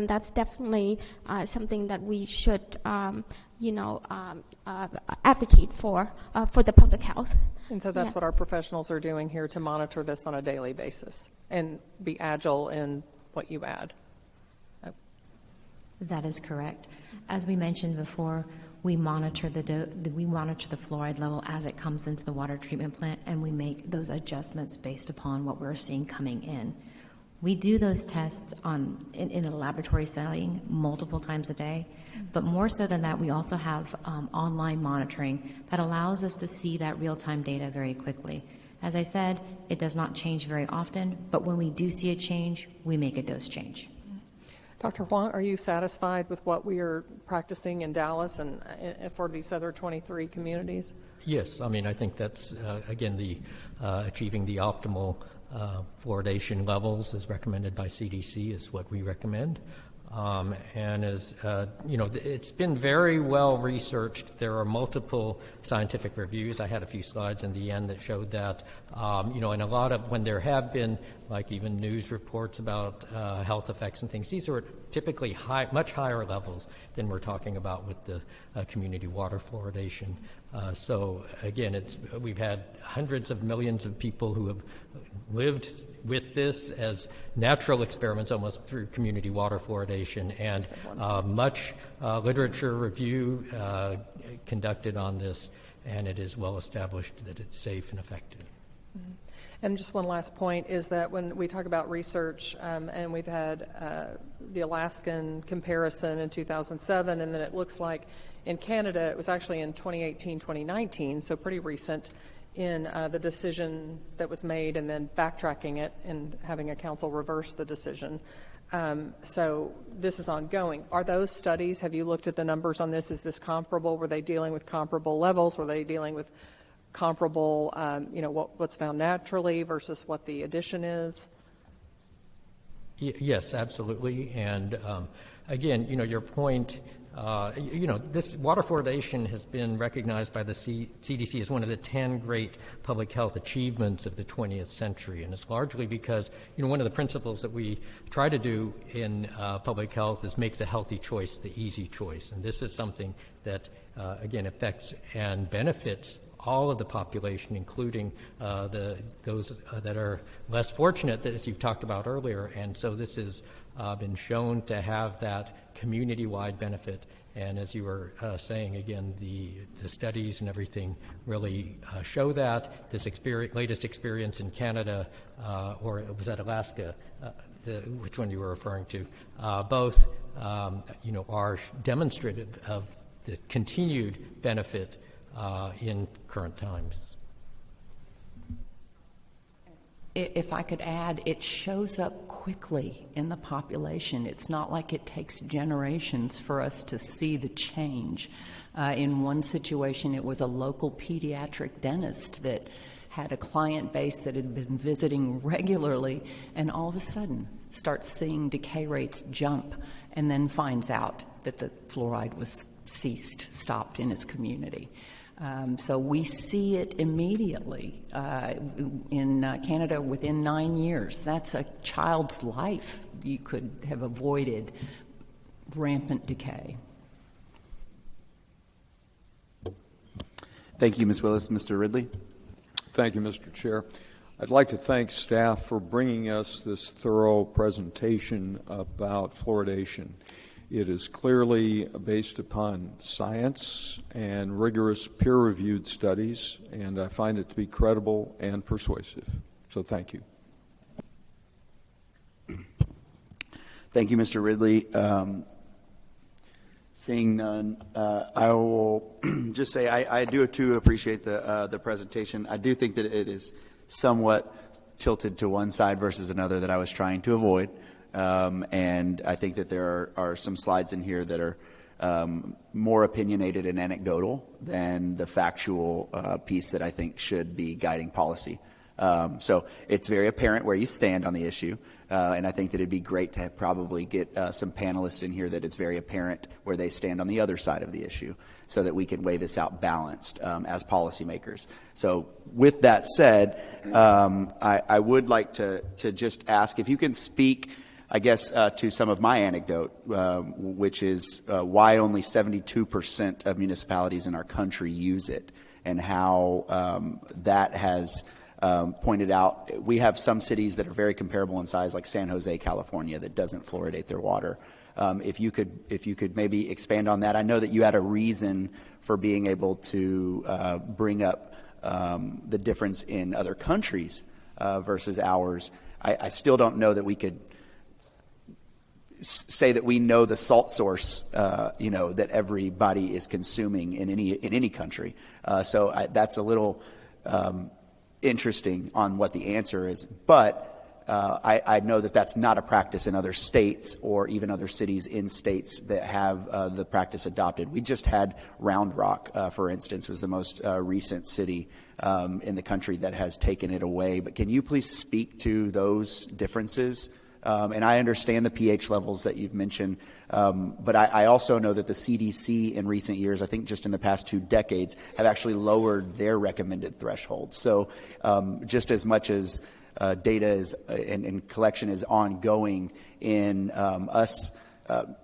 that's definitely something that we should, advocate for the public health. And so that's what our professionals are doing here to monitor this on a daily basis and be agile in what you add. That is correct. As we mentioned before, we monitor the fluoride level as it comes into the water treatment plant, and we make those adjustments based upon what we're seeing coming in. We do those tests in a laboratory setting multiple times a day, but more so than that, we also have online monitoring that allows us to see that real-time data very quickly. As I said, it does not change very often, but when we do see a change, we make a dose change. Dr. Huang, are you satisfied with what we are practicing in Dallas and for these other 23 communities? Yes, I think that's, again, achieving the optimal fluoridation levels as recommended by CDC is what we recommend. And as it's been very well researched. There are multiple scientific reviews. I had a few slides in the end that showed that, and a lot of when there have been like even news reports about health effects and things, these are typically much higher levels than we're talking about with the community water fluoridation. So again, we've had hundreds of millions of people who have lived with this as natural experiments almost through community water fluoridation, and much literature review conducted on this, and it is well established that it's safe and effective. Mm-hmm. And just one last point is that when we talk about research, and we've had the Alaskan comparison in 2007, and then it looks like in Canada, it was actually in 2018, 2019, so pretty recent, in the decision that was made and then backtracking it and having a council reverse the decision. So this is ongoing. Are those studies, have you looked at the numbers on this? Is this comparable? Were they dealing with comparable levels? Were they dealing with comparable, what's found naturally versus what the addition is? Yes, absolutely. And again, your point, this water fluoridation has been recognized by the CDC as one of the 10 great public health achievements of the 20th century. And it's largely because, one of the principles that we try to do in public health is make the healthy choice the easy choice. And this is something that, again, affects and benefits all of the population, including those that are less fortunate, that as you've talked about earlier. And so this has been shown to have that community-wide benefit. And as you were saying, again, the studies and everything really show that. This latest experience in Canada, or was that Alaska, which one you were referring to, both are demonstrative of the continued benefit in current times. If I could add, it shows up quickly in the population. It's not like it takes generations for us to see the change. In one situation, it was a local pediatric dentist that had a client base that had been visiting regularly, and all of a sudden starts seeing decay rates jump, and then finds out that the fluoride was stopped in his community. So we see it immediately in Canada within 9 years. That's a child's life you could have avoided rampant decay. Thank you, Ms. Willis. Mr. Ridley? Thank you, Mr. Chair. I'd like to thank staff for bringing us this thorough presentation about fluoridation. It is clearly based upon science and rigorous peer-reviewed studies, and I find it to be credible and persuasive. So thank you. Thank you, Mr. Ridley. Seeing none, I will just say I do too appreciate the presentation. I do think that it is somewhat tilted to one side versus another that I was trying to avoid. And I think that there are some slides in here that are more opinionated and anecdotal than the factual piece that I think should be guiding policy. So it's very apparent where you stand on the issue. And I think that it'd be great to probably get some panelists in here that it's very apparent where they stand on the other side of the issue so that we can weigh this out balanced as policymakers. So with that said, I would like to just ask if you can speak, I guess, to some of my anecdote, which is why only 72% of municipalities in our country use it and how that has pointed out. We have some cities that are very comparable in size, like San Jose, California, that doesn't fluoridate their water. If you could maybe expand on that. I know that you had a reason for being able to bring up the difference in other countries versus ours. I still don't know that we could say that we know the salt source, that everybody is consuming in any country. So that's a little interesting on what the answer is, but I know that that's not a practice in other states or even other cities in states that have the practice adopted. We just had Round Rock, for instance, was the most recent city in the country that has taken it away. But can you please speak to those differences? And I understand the pH levels that you've mentioned, but I also know that the CDC in recent years, I think just in the past 2 decades, have actually lowered their recommended thresholds. So just as much as data is, and collection is ongoing in us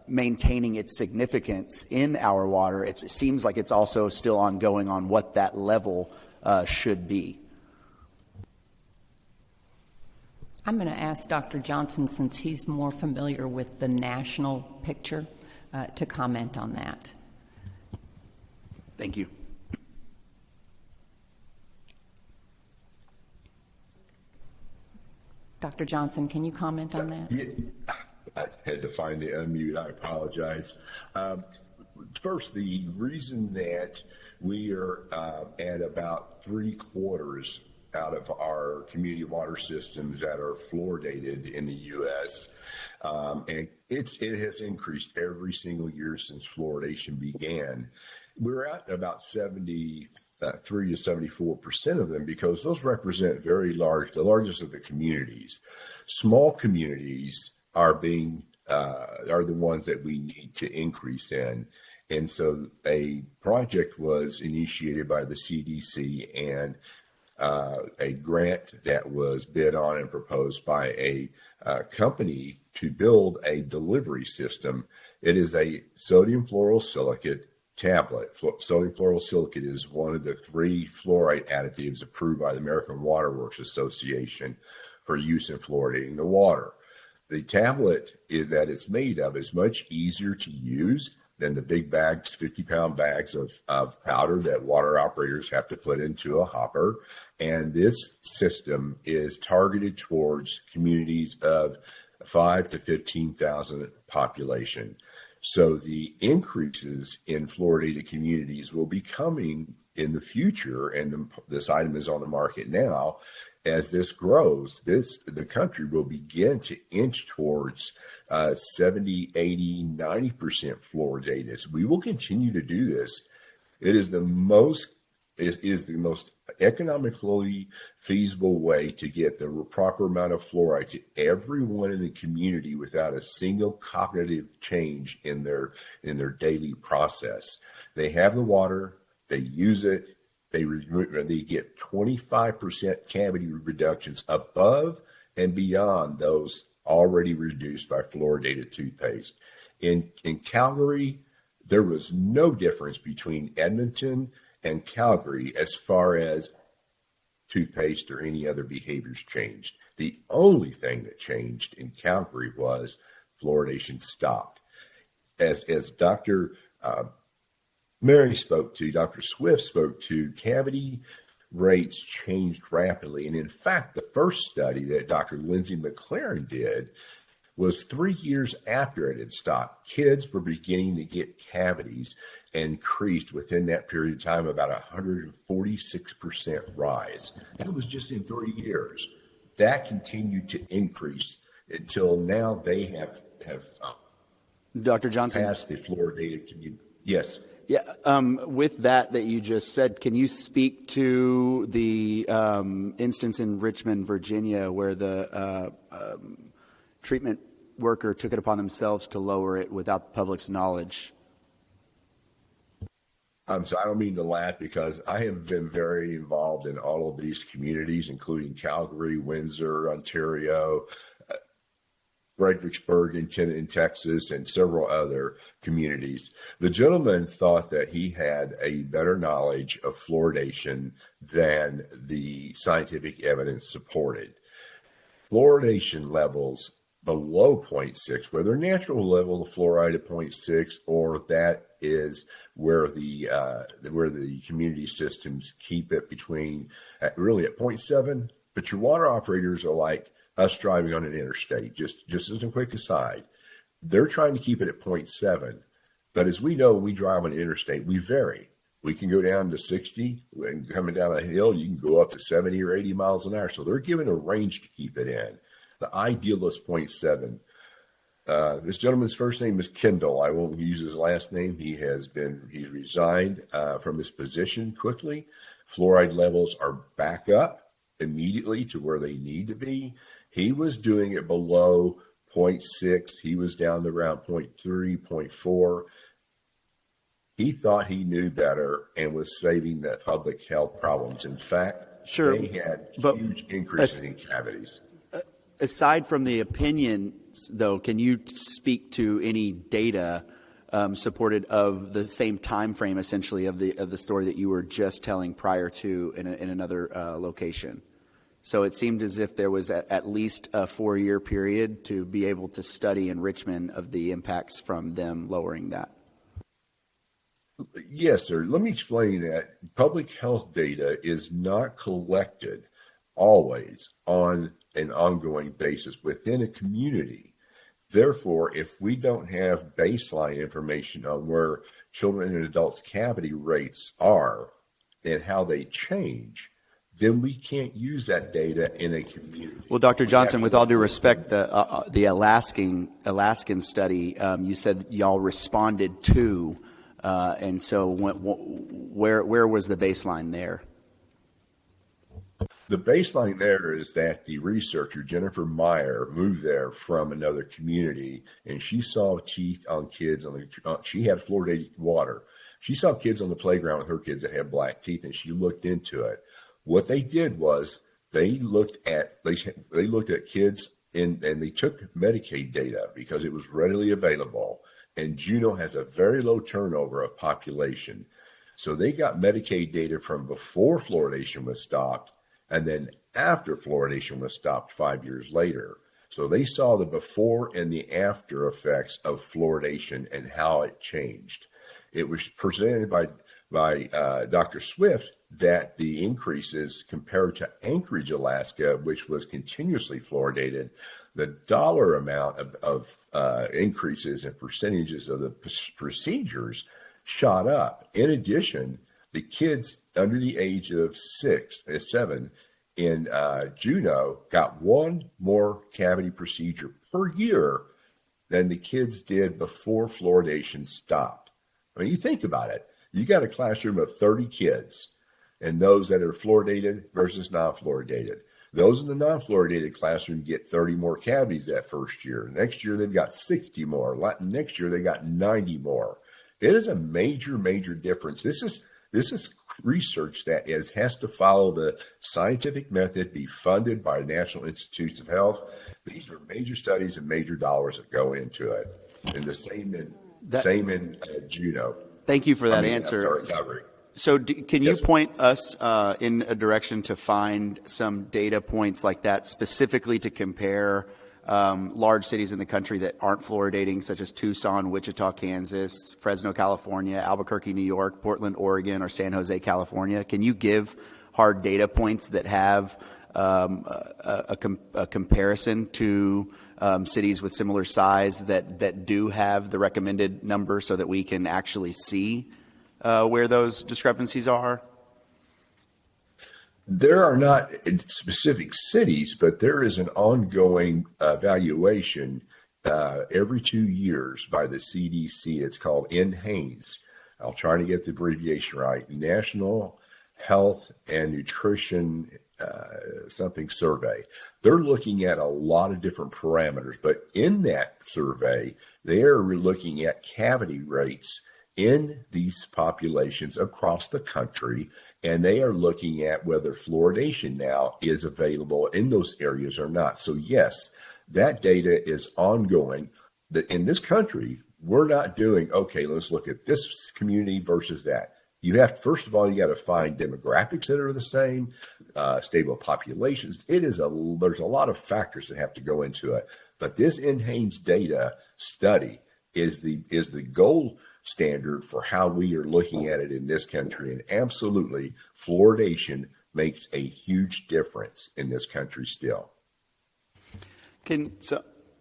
maintaining its significance in our water, it seems like it's also still ongoing on what that level should be. I'm going to ask Dr. Johnson, since he's more familiar with the national picture, to comment on that. Thank you. Dr. Johnson, can you comment on that? Yeah, I had to find the unmute. I apologize. First, the reason that we are at about 3/4 out of our community water systems that are fluoridated in the U.S. And it has increased every single year since fluoridation began. We're at about 73 to 74% of them because those represent the largest of the communities. Small communities are the ones that we need to increase in. And so a project was initiated by the CDC and a grant that was bid on and proposed by a company to build a delivery system. It is a sodium fluorosilicate tablet. Sodium fluorosilicate is one of the 3 fluoride additives approved by the American Water Works Association for use in fluoridating the water. The tablet that it's made of is much easier to use than the big bags, 50-pound bags of powder that water operators have to put into a hopper. And this system is targeted towards communities of 5,000 to 15,000 population. So the increases in fluoridated communities will be coming in the future, and this item is on the market now. As this grows, the country will begin to inch towards 70, 80, 90% fluoridated. So we will continue to do this. It is the most economically feasible way to get the proper amount of fluoride to everyone in the community without a single cognitive change in their daily process. They have the water, They use it. They get 25% cavity reductions above and beyond those already reduced by fluoridated toothpaste. In Calgary, there was no difference between Edmonton and Calgary as far as toothpaste or any other behaviors changed. The only thing that changed in Calgary was fluoridation stopped. As Dr. Mary spoke to, Dr. Swift spoke to, cavity rates changed rapidly. And in fact, the first study that Dr. Lindsay McLaren did was 3 years after it had stopped. Kids were beginning to get cavities, increased within that period of time about 146% rise. That was just in 3 years. That continued to increase until now they have Dr. Johnson, passed the fluoridated community. Yes. Yeah, with that you just said, can you speak to the instance in Richmond, Virginia, where the treatment worker took it upon themselves to lower it without the public's knowledge? So I don't mean to laugh because I have been very involved in all of these communities, including Calgary, Windsor, Ontario, Fredericksburg in Texas, and several other communities. The gentleman thought that he had a better knowledge of fluoridation than the scientific evidence supported. Fluoridation levels below 0.6, whether natural level of fluoride at 0.6 or that is where the community systems keep it between really at 0.7, but your water operators are like us driving on an interstate. Just as a quick aside, they're trying to keep it at 0.7, but as we know, when we drive on an interstate, we vary. We can go down to 60, and coming down a hill, you can go up to 70 or 80 miles an hour. So they're given a range to keep it in. The ideal is 0.7. This gentleman's first name is Kendall. I won't use his last name. He's resigned from his position quickly. Fluoride levels are back up immediately to where they need to be. He was doing it below 0.6. He was down to around 0.3, 0.4. He thought he knew better and was saving the public health problems. In fact, sure, they had huge increases in cavities. Aside from the opinions, though, can you speak to any data supported of the same time frame, essentially, of the story that you were just telling prior to in another location? So it seemed as if there was at least a 4-year period to be able to study in Richmond of the impacts from them lowering that. Yes, sir. Let me explain that. Public health data is not collected always on an ongoing basis within a community. Therefore, if we don't have baseline information on where children and adults' cavity rates are and how they change, then we can't use that data in a community. Well, Dr. Johnson, with all due respect, the Alaskan study, you said y'all responded to, and so where was the baseline there? The baseline there is that the researcher, Jennifer Meyer, moved there from another community, and she saw teeth on kids. She had fluoridated water. She saw kids on the playground with her kids that had black teeth, and she looked into it. What they did was they looked at kids and they took Medicaid data because it was readily available. And Juneau has a very low turnover of population. So they got Medicaid data from before fluoridation was stopped and then after fluoridation was stopped 5 years later. So they saw the before and the after effects of fluoridation and how it changed. It was presented by Dr. Swift that the increases compared to Anchorage, Alaska, which was continuously fluoridated, the dollar amount of increases and percentages of the procedures shot up. In addition, the kids under the age of 7 in Juneau got one more cavity procedure per year than the kids did before fluoridation stopped. I mean, you think about it. You got a classroom of 30 kids, and those that are fluoridated versus non-fluoridated. Those in the non-fluoridated classroom get 30 more cavities that first year. Next year, they've got 60 more. Next year, they got 90 more. It is a major, major difference. This is This is research that has to follow the scientific method, be funded by National Institutes of Health. These are major studies and major dollars that go into it. And the same in Juneau. Thank you for that answer. Calgary. So can you point us in a direction to find some data points like that specifically to compare large cities in the country that aren't fluoridating, such as Tucson, Wichita, Kansas, Fresno, California, Albuquerque, New York, Portland, Oregon, or San Jose, California? Can you give hard data points that have a comparison to cities with similar size that do have the recommended number so that we can actually see where those discrepancies are? There are not specific cities, but there is an ongoing evaluation every 2 years by the CDC. It's called NHANES. I'll try to get the abbreviation right. National Health and Nutrition something survey. They're looking at a lot of different parameters, but in that survey, they are looking at cavity rates in these populations across the country, and they are looking at whether fluoridation now is available in those areas or not. So yes, that data is ongoing. In this country, we're not doing, okay, let's look at this community versus that. You have, first of all, you got to find demographics that are the same, stable populations. There's a lot of factors that have to go into it. But this NHANES data study is the gold standard for how we are looking at it in this country. And absolutely, fluoridation makes a huge difference in this country still.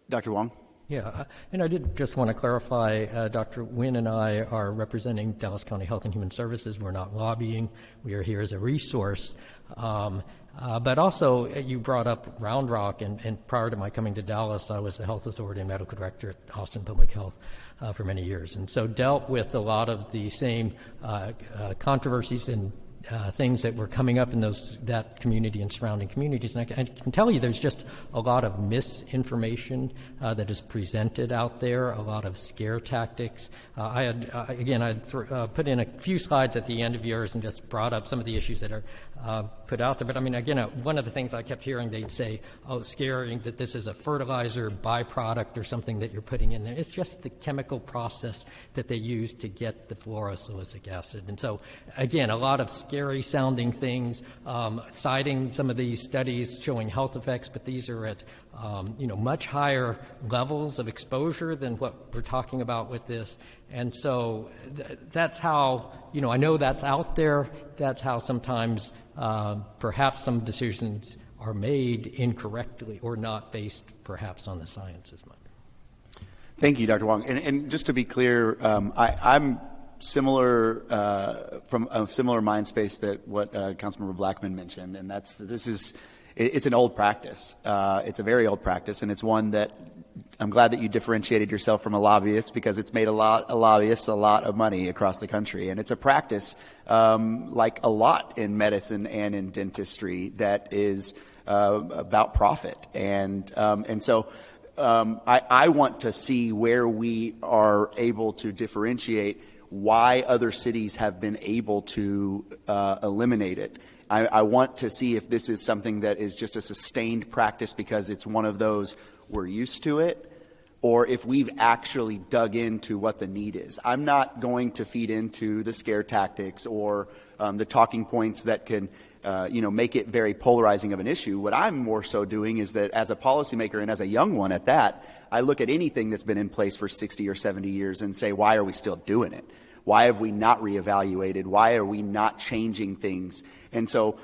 Dr. Wong? Yeah, and I did just want to clarify, Dr. Nguyen and I are representing Dallas County Health and Human Services. We're not lobbying. We are here as a resource. But also, you brought up Round Rock, and prior to my coming to Dallas, I was the health authority and medical director at Austin Public Health for many years, and so dealt with a lot of the same controversies and things that were coming up in that community and surrounding communities. And I can tell you there's just a lot of misinformation that is presented out there, a lot of scare tactics. I had put in a few slides at the end of yours and just brought up some of the issues that are put out there. But I mean, again, one of the things I kept hearing, they'd say, oh, scaring that this is a fertilizer byproduct or something that you're putting in there. It's just the chemical process that they use to get the fluorosilicic acid. And so, again, a lot of scary sounding things, citing some of these studies showing health effects, but these are at much higher levels of exposure than what we're talking about with this. And so that's how, I know that's out there. That's how sometimes perhaps some decisions are made incorrectly or not based perhaps on the science as much. Thank you, Dr. Wong. And just to be clear, I'm similar from a similar mind space that what Councilmember Blackman mentioned, and it's an old practice. It's a very old practice, and it's one that I'm glad that you differentiated yourself from a lobbyist, because it's made a lot of lobbyists a lot of money across the country. And it's a practice like a lot in medicine and in dentistry that is about profit. And so I want to see where we are able to differentiate why other cities have been able to eliminate it. I want to see if this is something that is just a sustained practice because it's one of those we're used to it, or if we've actually dug into what the need is. I'm not going to feed into the scare tactics or the talking points that can make it very polarizing of an issue. What I'm more so doing is that as a policymaker and as a young one at that, I look at anything that's been in place for 60 or 70 years and say, why are we still doing it? Why have we not reevaluated? Why are we not changing things? And so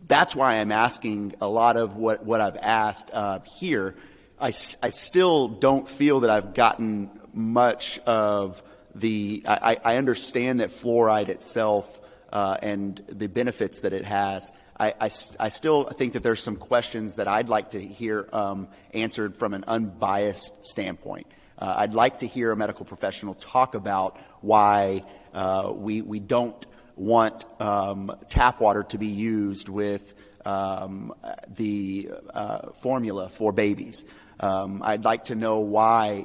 that's why I'm asking a lot of what I've asked here. I still don't feel that I've gotten much of I understand that fluoride itself and the benefits that it has. I still think that there's some questions that I'd like to hear answered from an unbiased standpoint. I'd like to hear a medical professional talk about why we don't want tap water to be used with the formula for babies. I'd like to know why,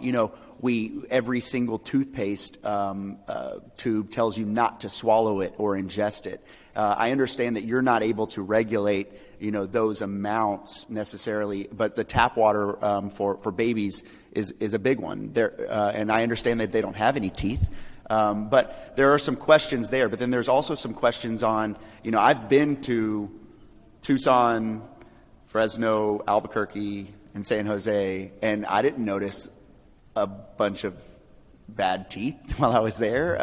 every single toothpaste tube tells you not to swallow it or ingest it. I understand that you're not able to regulate, those amounts necessarily, but the tap water for babies is a big one. And I understand that they don't have any teeth. But there are some questions there. But then there's also some questions on, I've been to Tucson, Fresno, Albuquerque, and San Jose, and I didn't notice a bunch of bad teeth while I was there.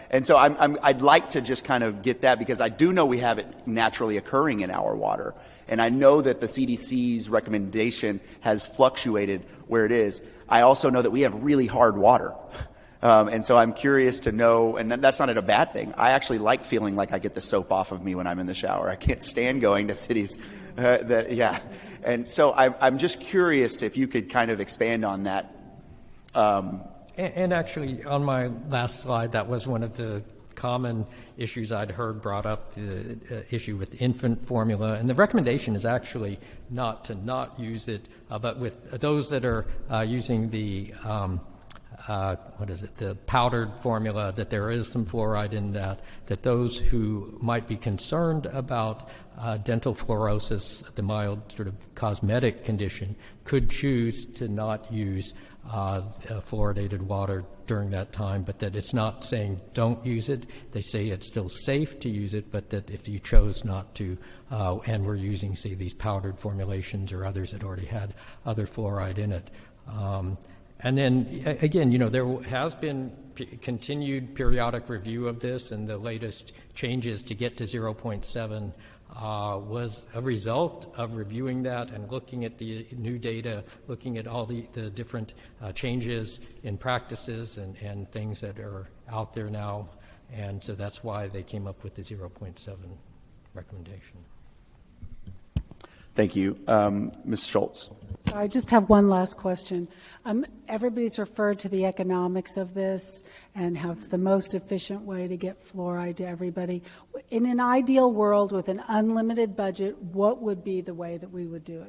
And so I'd like to just kind of get that, because I do know we have it naturally occurring in our water. And I know that the CDC's recommendation has fluctuated where it is. I also know that we have really hard water. And so I'm curious to know, and that's not a bad thing. I actually like feeling like I get the soap off of me when I'm in the shower. I can't stand going to cities And so I'm just curious if you could kind of expand on that. And actually, on my last slide, that was one of the common issues I'd heard brought up, the issue with infant formula. And the recommendation is actually not to not use it, but with those that are using the the powdered formula, that there is some fluoride in that those who might be concerned about dental fluorosis, the mild sort of cosmetic condition, could choose to not use fluoridated water during that time, but that it's not saying don't use it. They say it's still safe to use it, but that if you chose not to, and were using, say, these powdered formulations or others that already had other fluoride in it. And then, again, there has been continued periodic review of this, and the latest changes to get to 0.7 was a result of reviewing that and looking at the new data, looking at all the different changes in practices and things that are out there now. And so that's why they came up with the 0.7 recommendation. Thank you. Ms. Schultz. So I just have one last question. Everybody's referred to the economics of this and how it's the most efficient way to get fluoride to everybody. In an ideal world with an unlimited budget, what would be the way that we would do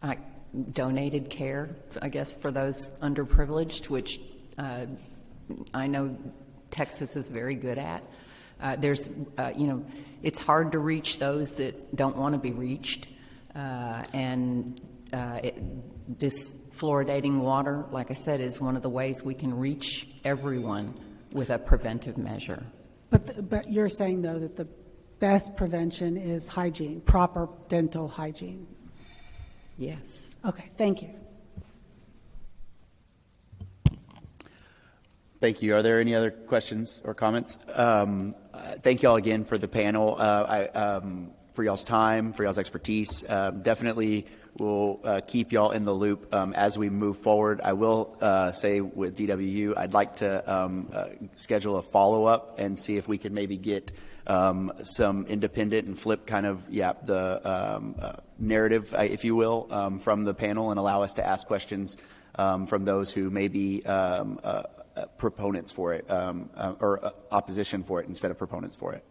it? Donated care, I guess, for those underprivileged, which I know Texas is very good at. It's hard to reach those that don't want to be reached. This fluoridating water, like I said, is one of the ways we can reach everyone with a preventive measure. But you're saying, though, that the best prevention is hygiene, proper dental hygiene? Yes. Okay, thank you. Thank you. Are there any other questions or comments? Thank you all again for the panel, for y'all's time, for y'all's expertise. Definitely will keep y'all in the loop as we move forward. I will say with DWU, I'd like to schedule a follow-up and see if we can maybe get some independent and flip kind of, the narrative, if you will, from the panel, and allow us to ask questions from those who may be proponents for it, or opposition for it instead of proponents for it.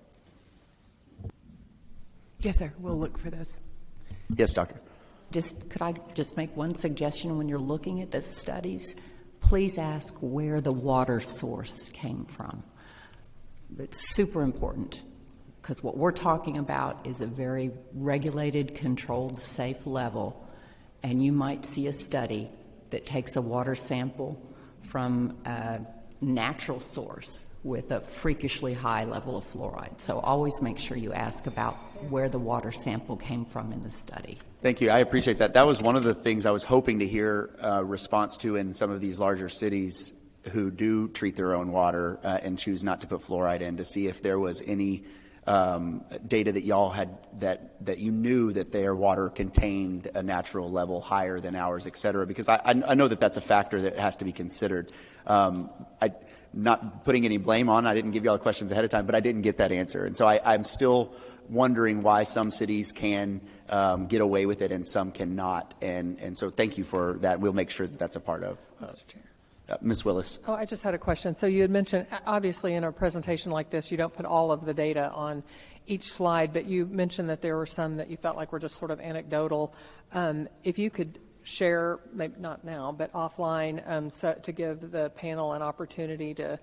Yes, sir. We'll look for those. Yes, Doctor. Could I just make one suggestion? When you're looking at the studies, please ask where the water source came from. It's super important, because what we're talking about is a very regulated, controlled, safe level, and you might see a study that takes a water sample from a natural source with a freakishly high level of fluoride. So always make sure you ask about where the water sample came from in the study. Thank you. I appreciate that. That was one of the things I was hoping to hear a response to in some of these larger cities who do treat their own water and choose not to put fluoride in, to see if there was any data that y'all had that you knew that their water contained a natural level higher than ours, et cetera, because I know that that's a factor that has to be considered. Not putting any blame on, I didn't give y'all the questions ahead of time, but I didn't get that answer. And so I'm still wondering why some cities can get away with it and some cannot. And so thank you for that. We'll make sure that that's a part of. Mr. Chair. Ms. Willis. I just had a question. So you had mentioned, obviously, in a presentation like this, you don't put all of the data on each slide, but you mentioned that there were some that you felt like were just sort of anecdotal. If you could share, maybe not now, but offline, so to give the panel an opportunity to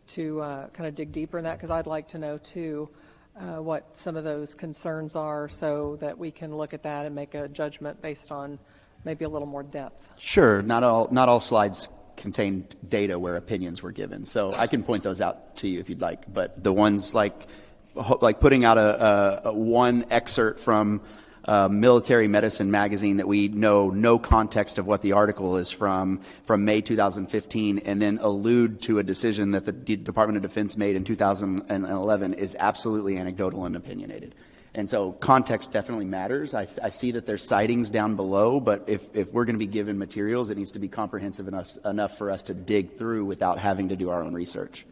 kind of dig deeper in that, because I'd like to know too what some of those concerns are, so that we can look at that and make a judgment based on maybe a little more depth. Sure. Not all slides contain data where opinions were given, so I can point those out to you if you'd like. But the ones like putting out a one excerpt from Military Medicine magazine that we know no context of what the article is from May 2015, and then allude to a decision that the Department of Defense made in 2011 is absolutely anecdotal and opinionated. And so context definitely matters. I see that there's sightings down below, but if we're going to be given materials, it needs to be comprehensive enough for us to dig through without having to do our own research.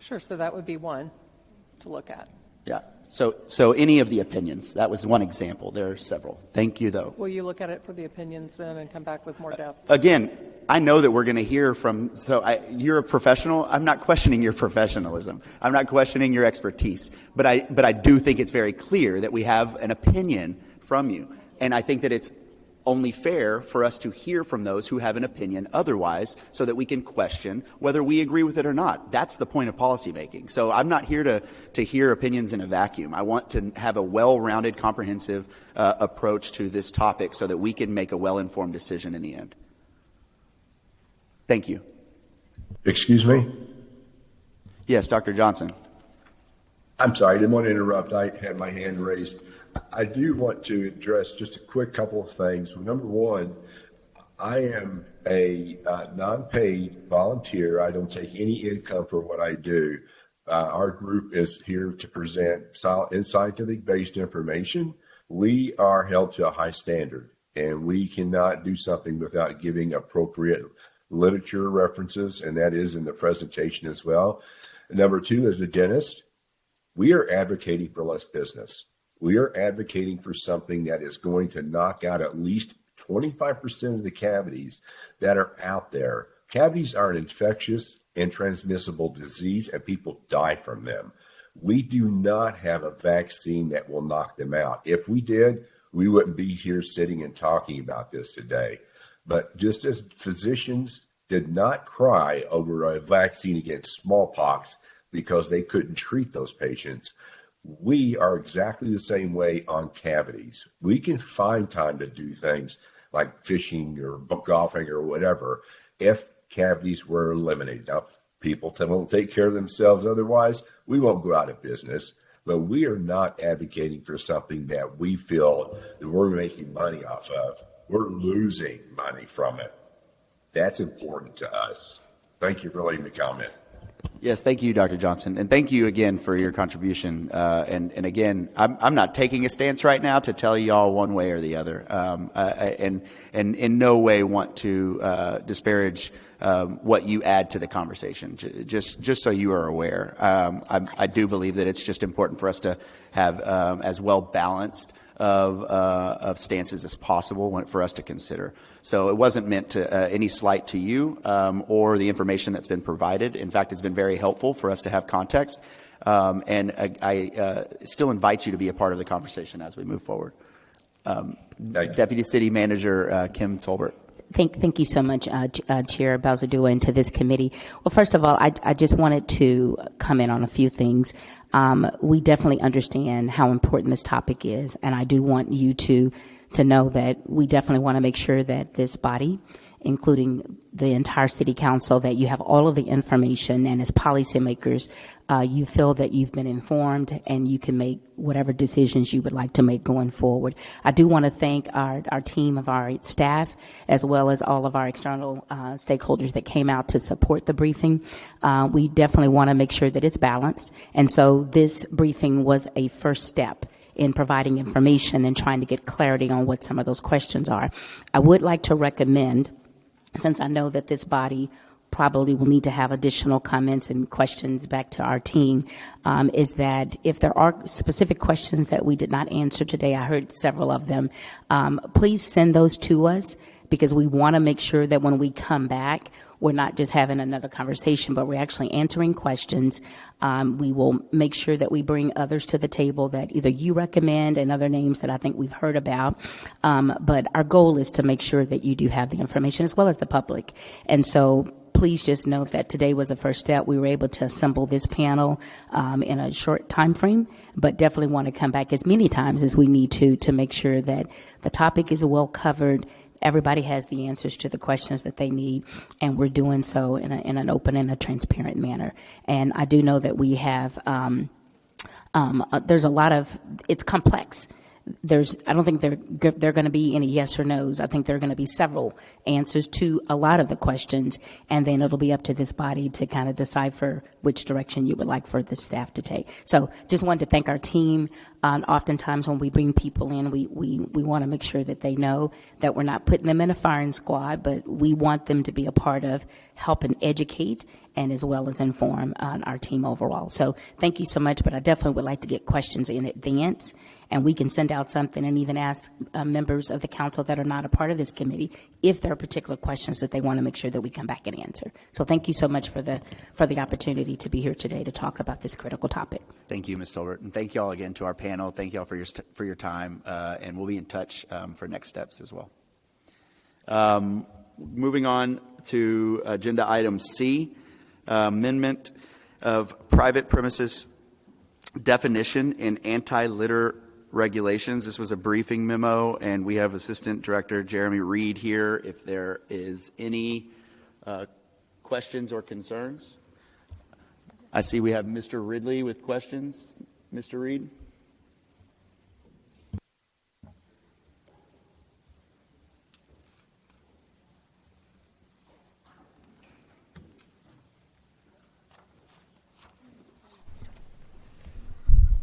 Sure, so that would be one to look at. Yeah. So any of the opinions, that was one example. There are several. Thank you, though. Will you look at it for the opinions then and come back with more depth? Again, I know that we're going to hear from, you're a professional. I'm not questioning your professionalism. I'm not questioning your expertise. But I do think it's very clear that we have an opinion from you. And I think that it's only fair for us to hear from those who have an opinion otherwise, so that we can question whether we agree with it or not. That's the point of policymaking. So I'm not here to hear opinions in a vacuum. I want to have a well-rounded, comprehensive approach to this topic so that we can make a well-informed decision in the end. Thank you. Excuse me? Yes, Dr. Johnson. I'm sorry, I didn't want to interrupt. I had my hand raised. I do want to address just a quick couple of things. Number one, I am a non-paid volunteer. I don't take any income for what I do. Our group is here to present scientific-based information. We are held to a high standard, and we cannot do something without giving appropriate literature references, and that is in the presentation as well. Number two, as a dentist, we are advocating for less business. We are advocating for something that is going to knock out at least 25% of the cavities that are out there. Cavities are an infectious and transmissible disease, and people die from them. We do not have a vaccine that will knock them out. If we did, we wouldn't be here sitting and talking about this today. But just as physicians did not cry over a vaccine against smallpox because they couldn't treat those patients, we are exactly the same way on cavities. We can find time to do things like fishing or golfing or whatever if cavities were eliminated. Now, people won't take care of themselves otherwise. We won't go out of business. But we are not advocating for something that we feel that we're making money off of. We're losing money from it. That's important to us. Thank you for letting me comment. Yes, thank you, Dr. Johnson, and thank you again for your contribution. And again, I'm not taking a stance right now to tell you all one way or the other, and in no way want to disparage what you add to the conversation. Just so you are aware, I do believe that it's just important for us to have as well balanced of stances as possible for us to consider. So it wasn't meant to any slight to you or the information that's been provided. In fact, it's been very helpful for us to have context. And I still invite you to be a part of the conversation as we move forward. Deputy City Manager Kim Tolbert. Thank you so much, Chair Balzadua, and to this committee. Well, first of all, I just wanted to comment on a few things. We definitely understand how important this topic is, and I do want you to know that we definitely want to make sure that this body, including the entire City Council, that you have all of the information, and as policymakers, you feel that you've been informed and you can make whatever decisions you would like to make going forward. I do want to thank our team of our staff, as well as all of our external stakeholders that came out to support the briefing. We definitely want to make sure that it's balanced, and so this briefing was a first step in providing information and trying to get clarity on what some of those questions are. I would like to recommend, since I know that this body probably will need to have additional comments and questions back to our team, is that if there are specific questions that we did not answer today, I heard several of them, please send those to us, because we want to make sure that when we come back, we're not just having another conversation, but we're actually answering questions. We will make sure that we bring others to the table that either you recommend and other names that I think we've heard about. But our goal is to make sure that you do have the information as well as the public. And so please just note that today was the first step. We were able to assemble this panel in a short time frame, but definitely want to come back as many times as we need to make sure that the topic is well covered. Everybody has the answers to the questions that they need, and we're doing so in an open and a transparent manner. And I do know that we have, there's a lot of, it's complex. I don't think there are going to be any yes or no's. I think there are going to be several answers to a lot of the questions, and then it'll be up to this body to kind of decipher which direction you would like for the staff to take. So just wanted to thank our team. Oftentimes when we bring people in, we want to make sure that they know that we're not putting them in a firing squad, but we want them to be a part of helping educate and as well as inform our team overall. So thank you so much, but I definitely would like to get questions in advance, and we can send out something and even ask members of the council that are not a part of this committee if there are particular questions that they want to make sure that we come back and answer. So thank you so much for the opportunity to be here today to talk about this critical topic. Thank you, Ms. Tolbert, and thank you all again to our panel. Thank you all for your time, and we'll be in touch for next steps as well. Moving on to agenda item C, amendment of private premises definition and anti-litter regulations. This was a briefing memo, and we have Assistant Director Jeremy Reed here if there is any questions or concerns. I see we have Mr. Ridley with questions. Mr. Reed?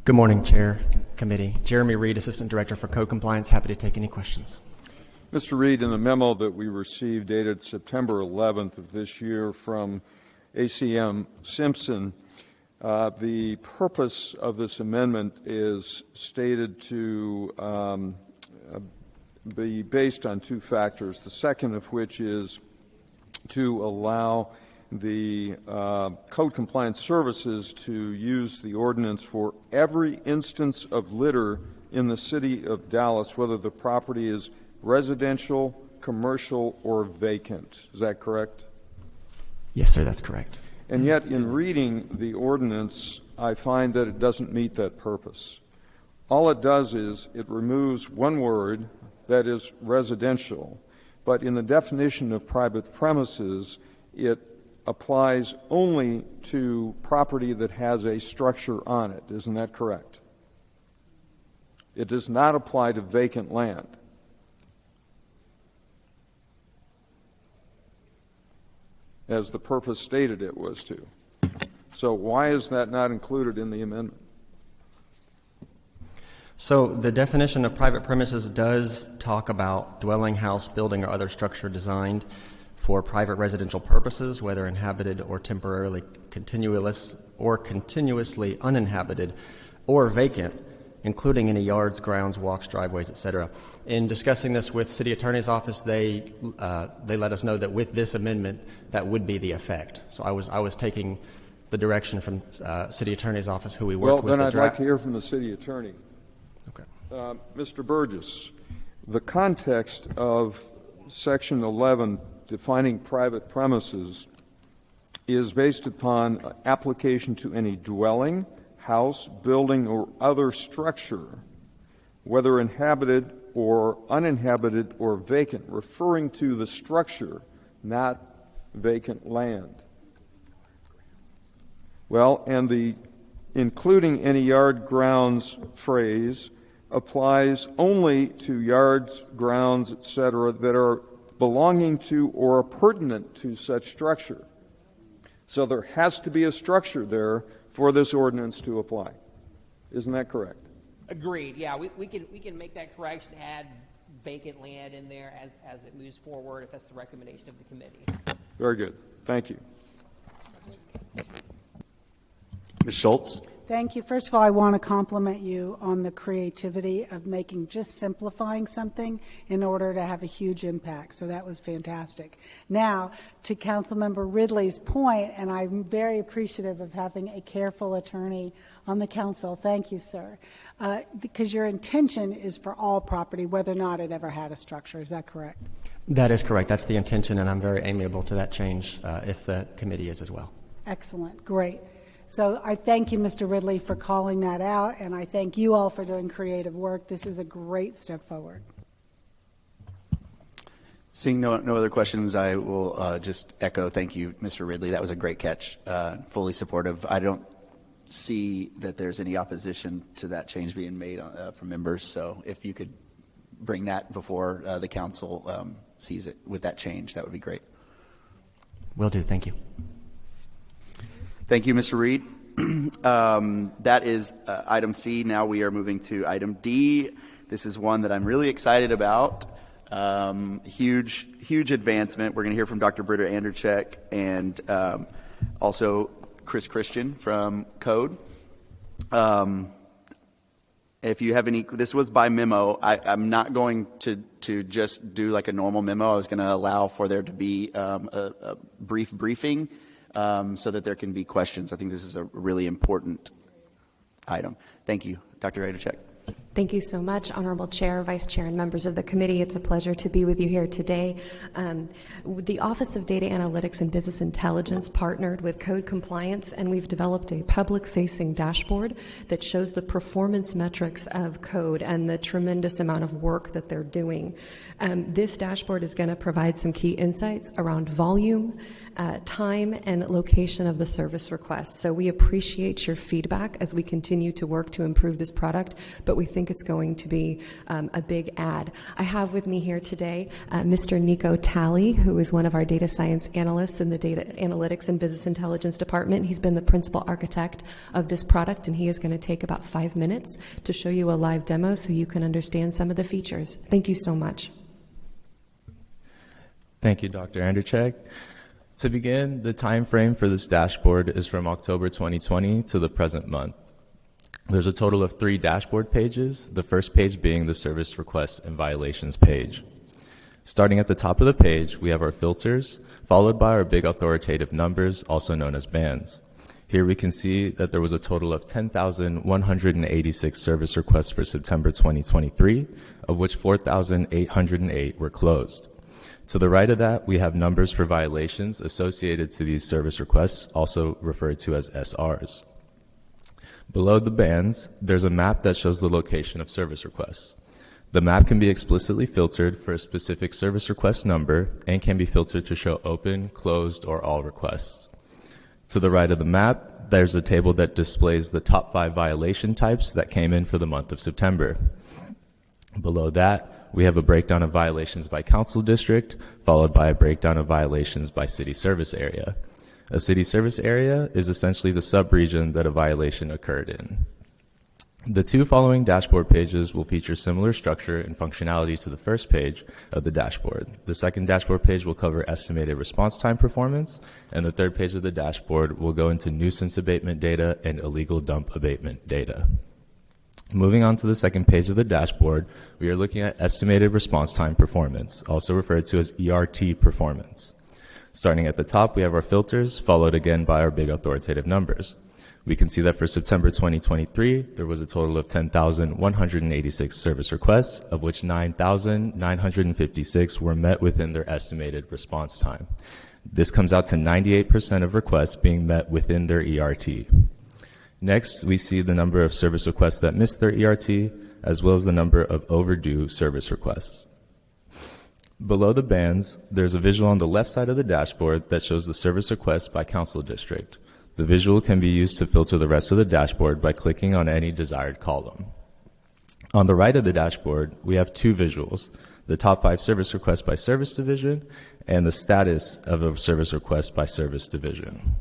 Good morning, Chair, Committee. Jeremy Reed, Assistant Director for Code Compliance. Happy to take any questions. Mr. Reed, in the memo that we received dated September 11th of this year from ACM Simpson, the purpose of this amendment is stated to be based on two factors, the second of which is to allow the Code Compliance Services to use the ordinance for every instance of litter in the city of Dallas, whether the property is residential, commercial, or vacant. Is that correct? Yes, sir, that's correct. And yet, in reading the ordinance, I find that it doesn't meet that purpose. All it does is it removes one word, that is residential, but in the definition of private premises, it applies only to property that has a structure on it. Isn't that correct? It does not apply to vacant land. As the purpose stated it was to. So why is that not included in the amendment? So the definition of private premises does talk about dwelling, house, building, or other structure designed for private residential purposes, whether inhabited or temporarily continuously uninhabited or vacant, including any yards, grounds, walks, driveways, etc. In discussing this with City Attorney's Office, they let us know that with this amendment, that would be the effect. So I was taking the direction from City Attorney's Office, who we worked with. Well, then I'd like to hear from the City Attorney. Okay. Mr. Burgess, the context of Section 11 defining private premises is based upon application to any dwelling, house, building, or other structure, whether inhabited or uninhabited or vacant, referring to the structure, not vacant land. Well, and the including any yard grounds phrase applies only to yards, grounds, etc., that are belonging to or are pertinent to such structure. So there has to be a structure there for this ordinance to apply. Isn't that correct? Agreed. Yeah, we can make that correction, add vacant land in there as it moves forward, if that's the recommendation of the committee. Very good. Thank you. Ms. Schultz? Thank you. First of all, I want to compliment you on the creativity of simplifying something in order to have a huge impact. So that was fantastic. Now, to Councilmember Ridley's point, and I'm very appreciative of having a careful attorney on the council. Thank you, sir. Because your intention is for all property, whether or not it ever had a structure. Is that correct? That is correct. That's the intention, and I'm very amiable to that change if the committee is as well. Excellent. Great. So I thank you, Mr. Ridley, for calling that out, and I thank you all for doing creative work. This is a great step forward. Seeing no other questions, I will just echo thank you, Mr. Ridley. That was a great catch. Fully supportive. I don't see that there's any opposition to that change being made from members. So if you could bring that before the council sees it with that change, that would be great. Will do. Thank you. Thank you, Mr. Reed. That is item C. Now we are moving to item D. This is one that I'm really excited about. Huge advancement. We're going to hear from Dr. Britta Anderchek and also Chris Christian from Code. If you have any, this was by memo. I'm not going to just do like a normal memo. I was going to allow for there to be a brief briefing so that there can be questions. I think this is a really important item. Thank you. Dr. Anderchek. Thank you so much, Honorable Chair, Vice Chair, and members of the committee. It's a pleasure to be with you here today. The Office of Data Analytics and Business Intelligence partnered with Code Compliance, and we've developed a public-facing dashboard that shows the performance metrics of Code and the tremendous amount of work that they're doing. This dashboard is going to provide some key insights around volume, time, and location of the service request. So we appreciate your feedback as we continue to work to improve this product, but we think it's going to be a big add. I have with me here today Mr. Nico Talley, who is one of our data science analysts in the Data Analytics and Business Intelligence Department. He's been the principal architect of this product, and he is going to take about 5 minutes to show you a live demo so you can understand some of the features. Thank you so much. Thank you, Dr. Anderchek. To begin, the time frame for this dashboard is from October 2020 to the present month. There's a total of 3 dashboard pages, the first page being the service requests and violations page. Starting at the top of the page, we have our filters, followed by our big authoritative numbers, also known as bands. Here we can see that there was a total of 10,186 service requests for September 2023, of which 4,808 were closed. To the right of that, we have numbers for violations associated to these service requests, also referred to as SRs. Below the bands, there's a map that shows the location of service requests. The map can be explicitly filtered for a specific service request number and can be filtered to show open, closed, or all requests. To the right of the map, there's a table that displays the top 5 violation types that came in for the month of September. Below that, we have a breakdown of violations by council district, followed by a breakdown of violations by city service area. A city service area is essentially the sub-region that a violation occurred in. The 2 following dashboard pages will feature similar structure and functionality to the first page of the dashboard. The second dashboard page will cover estimated response time performance, and the third page of the dashboard will go into nuisance abatement data and illegal dump abatement data. Moving on to the second page of the dashboard, we are looking at estimated response time performance, also referred to as ERT performance. Starting at the top, we have our filters, followed again by our big authoritative numbers. We can see that for September 2023, there was a total of 10,186 service requests, of which 9,956 were met within their estimated response time. This comes out to 98% of requests being met within their ERT. Next, we see the number of service requests that missed their ERT, as well as the number of overdue service requests. Below the bands, there's a visual on the left side of the dashboard that shows the service requests by council district. The visual can be used to filter the rest of the dashboard by clicking on any desired column. On the right of the dashboard, we have 2 visuals, the top 5 service requests by service division and the status of a service request by service division.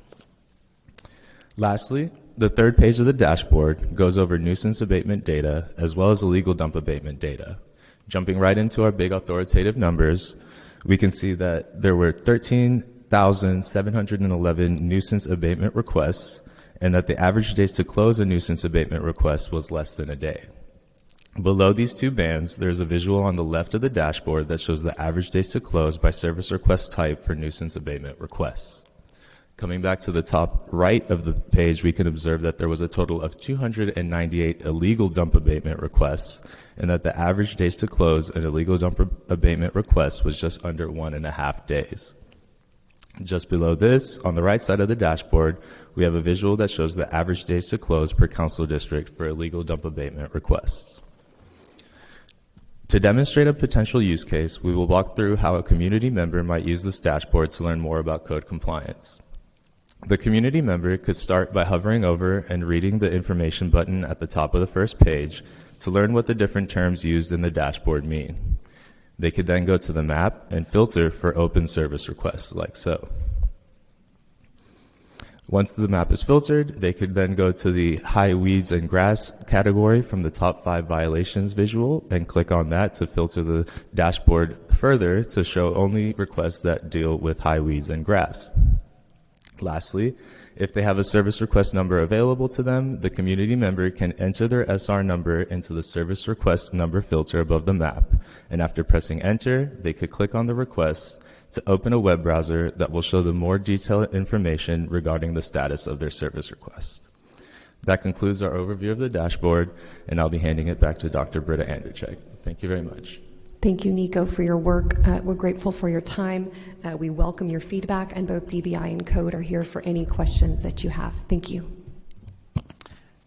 Lastly, the third page of the dashboard goes over nuisance abatement data as well as illegal dump abatement data. Jumping right into our big authoritative numbers, we can see that there were 13,711 nuisance abatement requests and that the average days to close a nuisance abatement request was less than a day. Below these two bands, there's a visual on the left of the dashboard that shows the average days to close by service request type for nuisance abatement requests. Coming back to the top right of the page, we can observe that there was a total of 298 illegal dump abatement requests, and that the average days to close an illegal dump abatement request was just under 1.5 days. Just below this, on the right side of the dashboard, we have a visual that shows the average days to close per council district for illegal dump abatement requests. To demonstrate a potential use case, we will walk through how a community member might use this dashboard to learn more about code compliance. The community member could start by hovering over and reading the information button at the top of the first page to learn what the different terms used in the dashboard mean. They could then go to the map and filter for open service requests, like so. Once the map is filtered, they could then go to the high weeds and grass category from the top 5 violations visual and click on that to filter the dashboard further to show only requests that deal with high weeds and grass. Lastly, if they have a service request number available to them, the community member can enter their SR number into the service request number filter above the map, and after pressing enter, they could click on the request to open a web browser that will show them more detailed information regarding the status of their service request. That concludes our overview of the dashboard, and I'll be handing it back to Dr. Britta Anderchek. Thank you very much. Thank you, Nico, for your work. We're grateful for your time. We welcome your feedback, and both DBI and Code are here for any questions that you have. Thank you.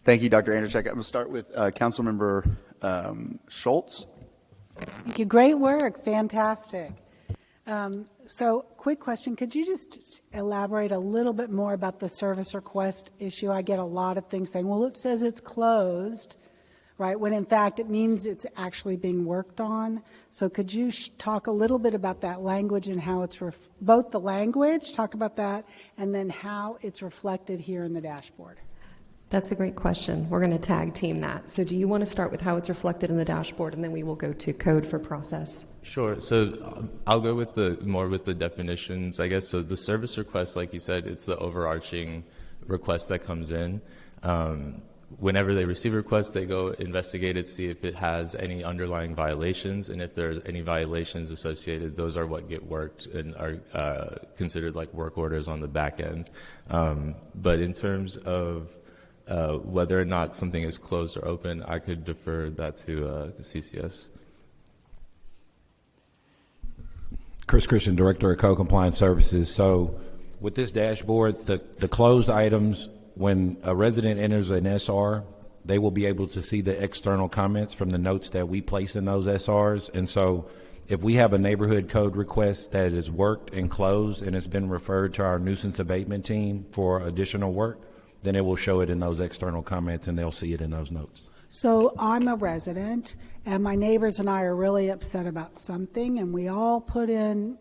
Thank you, Dr. Anderchek. I'm going to start with Councilmember Schultz. Thank you. Great work. Fantastic. So, quick question. Could you just elaborate a little bit more about the service request issue? I get a lot of things saying, well, it says it's closed, right, when in fact it means it's actually being worked on. So could you talk a little bit about that language and how it's, both the language, talk about that, and then how it's reflected here in the dashboard? That's a great question. We're going to tag team that. So do you want to start with how it's reflected in the dashboard, and then we will go to Code for process? Sure. So I'll go with more with the definitions, I guess. So the service request, like you said, it's the overarching request that comes in. Whenever they receive a request, they go investigate it, see if it has any underlying violations, and if there's any violations associated, those are what get worked and are considered like work orders on the back end. But in terms of whether or not something is closed or open, I could defer that to the CCS. Chris Christian, Director of Code Compliance Services. So with this dashboard, the closed items, when a resident enters an SR, they will be able to see the external comments from the notes that we place in those SRs. And so if we have a neighborhood code request that is worked and closed and it's been referred to our nuisance abatement team for additional work, then it will show it in those external comments and they'll see it in those notes. So I'm a resident, and my neighbors and I are really upset about something, and we all put in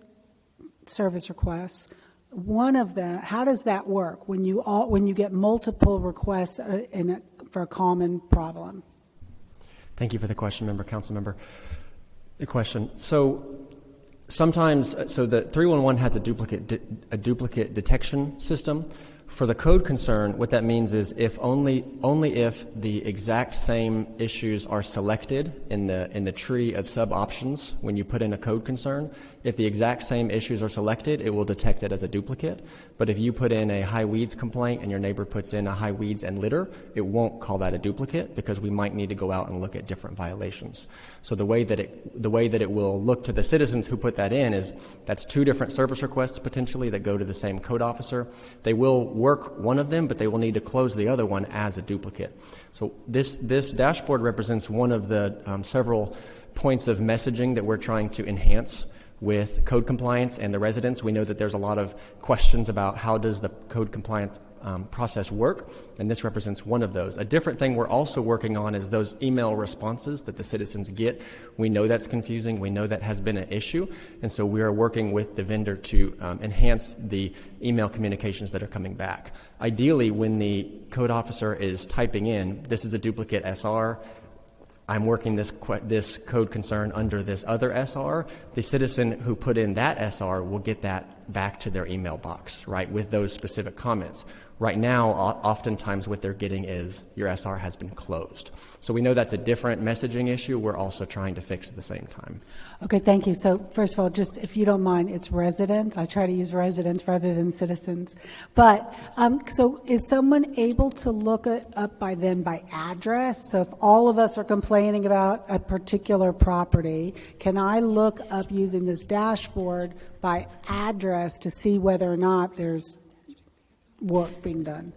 service requests. One of them, how does that work when you get multiple requests for a common problem? Thank you for the question, Council Member. The question. So sometimes, the 311 has a duplicate detection system. For the code concern, what that means is only if the exact same issues are selected in the tree of sub options when you put in a code concern, if the exact same issues are selected, it will detect it as a duplicate. But if you put in a high weeds complaint and your neighbor puts in a high weeds and litter, it won't call that a duplicate because we might need to go out and look at different violations. So the way that it will look to the citizens who put that in is that's two different service requests potentially that go to the same code officer. They will work one of them, but they will need to close the other one as a duplicate. So this dashboard represents one of the several points of messaging that we're trying to enhance with code compliance and the residents. We know that there's a lot of questions about how does the code compliance process work, and this represents one of those. A different thing we're also working on is those email responses that the citizens get. We know that's confusing. We know that has been an issue, and so we are working with the vendor to enhance the email communications that are coming back. Ideally, when the code officer is typing in, this is a duplicate SR, I'm working this code concern under this other SR, the citizen who put in that SR will get that back to their email box, right, with those specific comments. Right now, oftentimes what they're getting is your SR has been closed. So we know that's a different messaging issue we're also trying to fix at the same time. Okay, thank you. So first of all, just if you don't mind, it's residents. I try to use residents rather than citizens. But so is someone able to look it up by address? So if all of us are complaining about a particular property, can I look up using this dashboard by address to see whether or not there's work being done,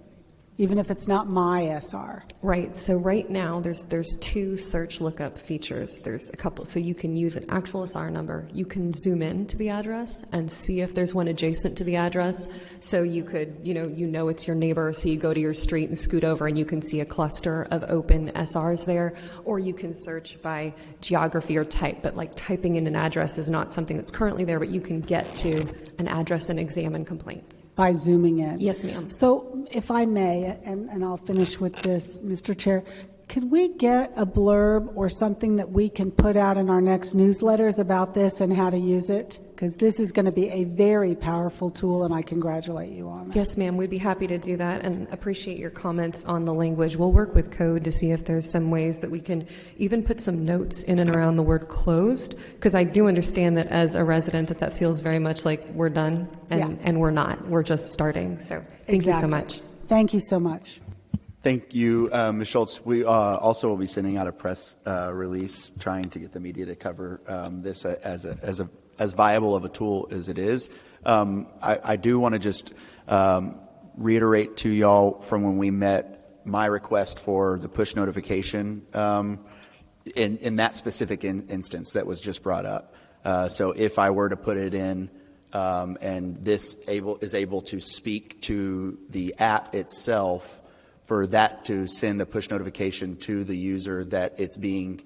even if it's not my SR? Right. So right now, there's two search lookup features. There's a couple. So you can use an actual SR number. You can zoom in to the address and see if there's one adjacent to the address. So you could, you know it's your neighbor. So you go to your street and scoot over, and you can see a cluster of open SRs there. Or you can search by geography or type. But like typing in an address is not something that's currently there. But you can get to an address and examine complaints By zooming in? Yes, ma'am. So if I may, and I'll finish with this, Mr. Chair, could we get a blurb or something that we can put out in our next newsletters about this and how to use it? Because this is going to be a very powerful tool, and I congratulate you on it. Yes, ma'am. We'd be happy to do that and appreciate your comments on the language. We'll work with code to see if there's some ways that we can even put some notes in and around the word closed, because I do understand that as a resident that feels very much like we're done, and we're not. We're just starting. So thank you so much. Thank you so much. Thank you, Ms. Schultz. We also will be sending out a press release trying to get the media to cover this as viable of a tool as it is. I do want to just reiterate to y'all from when we met my request for the push notification in that specific instance that was just brought up. So if I were to put it in and this is able to speak to the app itself, for that to send a push notification to the user that it's being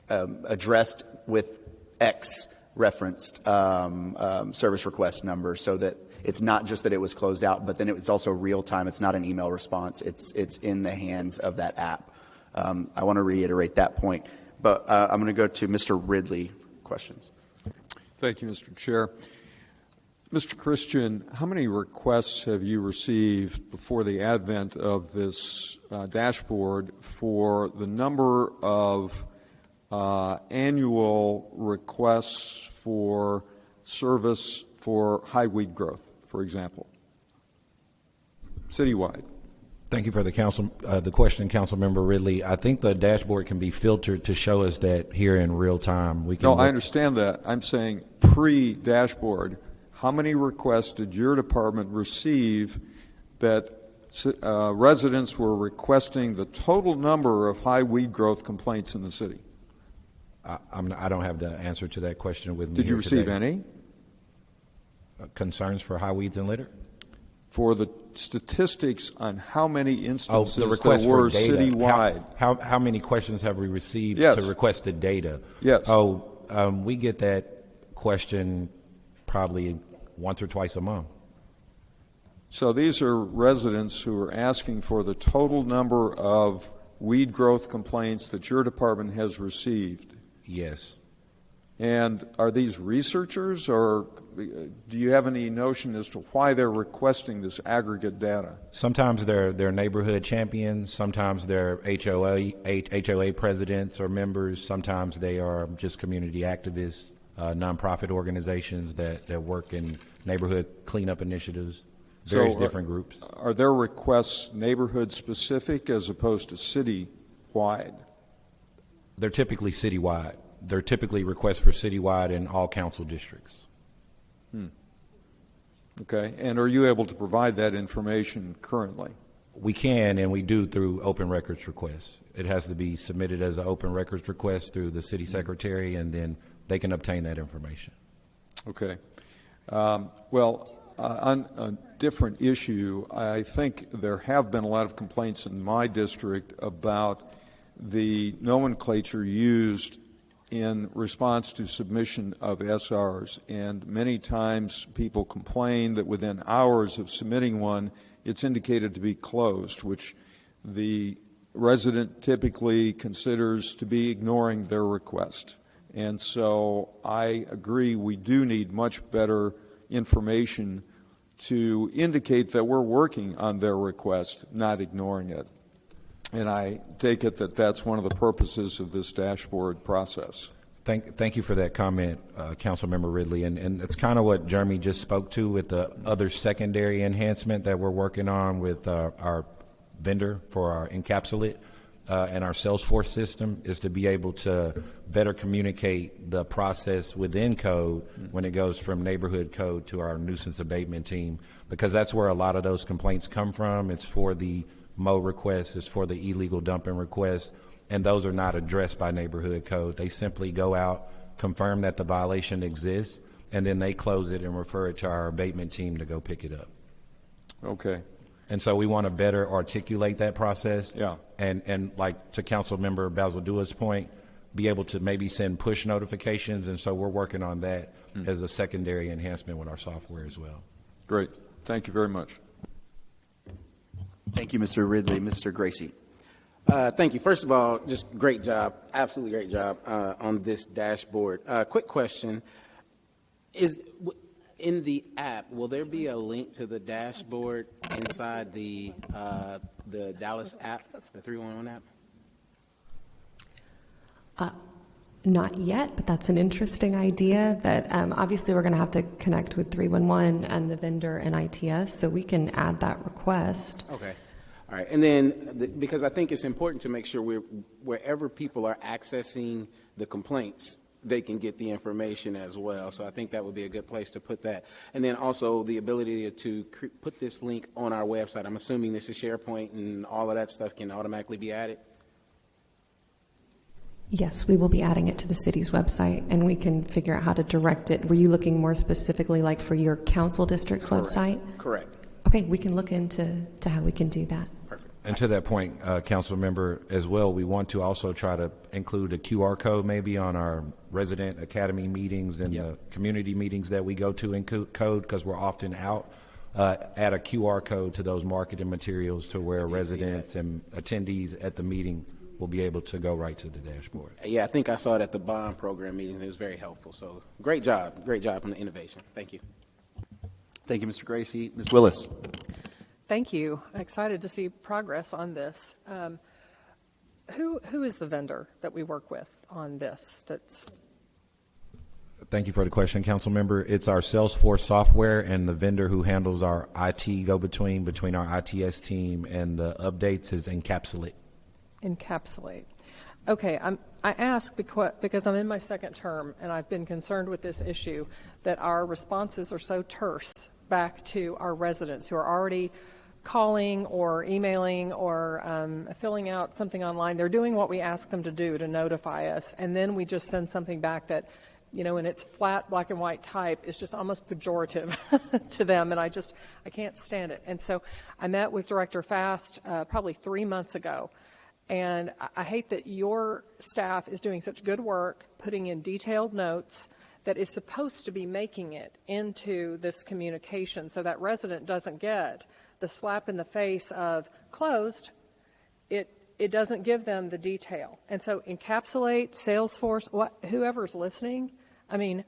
addressed with X referenced service request number, so that it's not just that it was closed out, but then it's also real time. It's not an email response. It's in the hands of that app. I want to reiterate that point. But I'm going to go to Mr. Ridley. Questions. Thank you, Mr. Chair. Mr. Christian, how many requests have you received before the advent of this dashboard for the number of annual requests for service for high weed growth, for example, citywide? Thank you for the question, Councilmember Ridley. I think the dashboard can be filtered to show us that here in real time. We can. No, I understand that. I'm saying pre-dashboard. How many requests did your department receive that residents were requesting the total number of high weed growth complaints in the city? I don't have the answer to that question with me. Did you here receive today. any? Concerns for high weeds and litter? For the statistics on how many instances the request there were for data. citywide. How many questions have we received Yes. to request the data? Yes. We get that question probably once or twice a month. So these are residents who are asking for the total number of weed growth complaints that your department has received. Yes. And are these researchers, or do you have any notion as to why they're requesting this aggregate data? Sometimes they're neighborhood champions. Sometimes they're HOA presidents or members. Sometimes they are just community activists, nonprofit organizations that work in neighborhood cleanup initiatives. Various different groups. Are their requests neighborhood specific as opposed to city-wide? They're typically citywide. They're typically requests for citywide in all council districts. Okay. And are you able to provide that information currently? We can, and we do through open records requests. It has to be submitted as an open records request through the city secretary, and then they can obtain that information. Okay. On a different issue, I think there have been a lot of complaints in my district about the nomenclature used in response to submission of SRs, and many times people complain that within hours of submitting one, it's indicated to be closed, which the resident typically considers to be ignoring their request. And so I agree we do need much better information to indicate that we're working on their request, not ignoring it. And I take it that that's one of the purposes of this dashboard process. Thank you for that comment, Councilmember Ridley. And it's kind of what Jeremy just spoke to with the other secondary enhancement that we're working on with our vendor for our encapsulate and our Salesforce system, is to be able to better communicate the process within code when it goes from neighborhood code to our nuisance abatement team, because that's where a lot of those complaints come from. It's for the mow requests, it's for the illegal dumping requests, and those are not addressed by neighborhood code. They simply go out, confirm that the violation exists, and then they close it and refer it to our abatement team to go pick it up. Okay. And so we want to better articulate that process. Yeah. And like to Councilmember Balzadua's point, be able to maybe send push notifications. And so we're working on that as a secondary enhancement with our software as well. Great. Thank you very much. Thank you, Mr. Ridley. Mr. Gracie. Thank you. First of all, just great job, absolutely great job on this dashboard. Quick question. In the app, will there be a link to the dashboard inside the Dallas app, the 311 app? Not yet, but that's an interesting idea that obviously we're going to have to connect with 311 and the vendor and ITS, so we can add that request. Okay. All right. And then, because I think it's important to make sure wherever people are accessing the complaints, they can get the information as well. So I think that would be a good place to put that. And then also the ability to put this link on our website. I'm assuming this is SharePoint and all of that stuff can automatically be added? Yes, we will be adding it to the city's website, and we can figure out how to direct it. Were you looking more specifically like for your council district's website? Correct. Okay, we can look into how we can do that. Perfect. And to that point, Council Member, as well, we want to also try to include a QR code maybe on our resident academy meetings and the community meetings that we go to in code, because we're often out. Add a QR code to those marketing materials to where residents and attendees at the meeting will be able to go right to the dashboard. Yeah, I think I saw it at the bond program meeting. It was very helpful. So great job on the innovation. Thank you. Thank you, Mr. Gracie. Ms. Willis. Thank you. I'm excited to see progress on this. Who is the vendor that we work with on this? Thank you for the question, Council Member. It's our Salesforce software and the vendor who handles our IT go-between between our ITS team and the updates is Encapsulate. Encapsulate. Okay, I ask because I'm in my second term and I've been concerned with this issue that our responses are so terse back to our residents who are already calling or emailing or filling out something online. They're doing what we ask them to do to notify us, and then we just send something back that, you know, in its flat black and white type is just almost pejorative to them, and I can't stand it. And so I met with Director Fast probably 3 months ago, and I hate that your staff is doing such good work putting in detailed notes that is supposed to be making it into this communication so that resident doesn't get the slap in the face of closed. It doesn't give them the detail. And so Encapsulate, Salesforce, whoever's listening, I mean,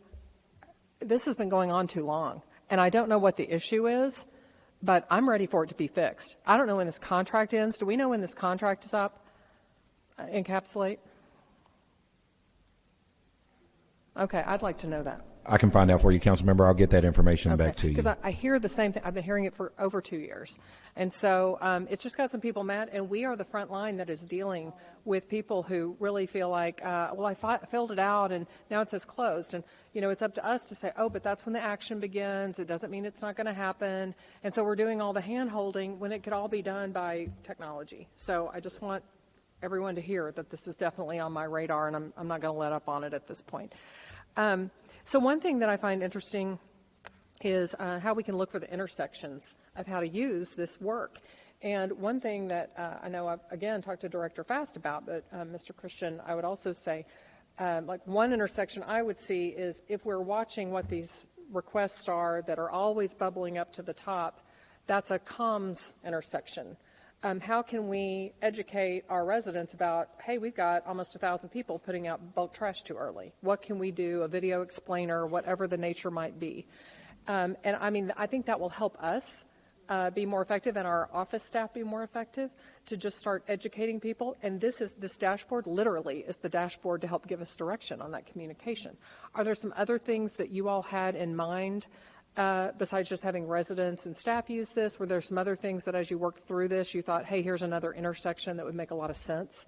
this has been going on too long. And I don't know what the issue is, but I'm ready for it to be fixed. I don't know when this contract ends. Do we know when this contract is up? Encapsulate? Okay, I'd like to know that. I can find out for you, Council Member. I'll get that information back to you. Because I hear the same thing. I've been hearing it for over 2 years. And so it's just got some people mad, and we are the front line that is dealing with people who really feel like, well, I filled it out, and now it says closed. And, you know, it's up to us to say, oh, but that's when the action begins. It doesn't mean it's not going to happen. And so we're doing all the hand-holding when it could all be done by technology. So I just want everyone to hear that this is definitely on my radar, and I'm not going to let up on it at this point. So one thing that I find interesting is how we can look for the intersections of how to use this work. And one thing that I know I've, again, talked to Director Fast about, but Mr. Christian, I would also say, like one intersection I would see is if we're watching what these requests are that are always bubbling up to the top, that's a comms intersection. How can we educate our residents about, hey, we've got almost 1,000 people putting out bulk trash too early. What can we do? A video explainer, whatever the nature might be. And I mean, I think that will help us be more effective and our office staff be more effective to just start educating people. And this dashboard literally is the dashboard to help give us direction on that communication. Are there some other things that you all had in mind besides just having residents and staff use this? Were there some other things that as you worked through this, you thought, hey, here's another intersection that would make a lot of sense?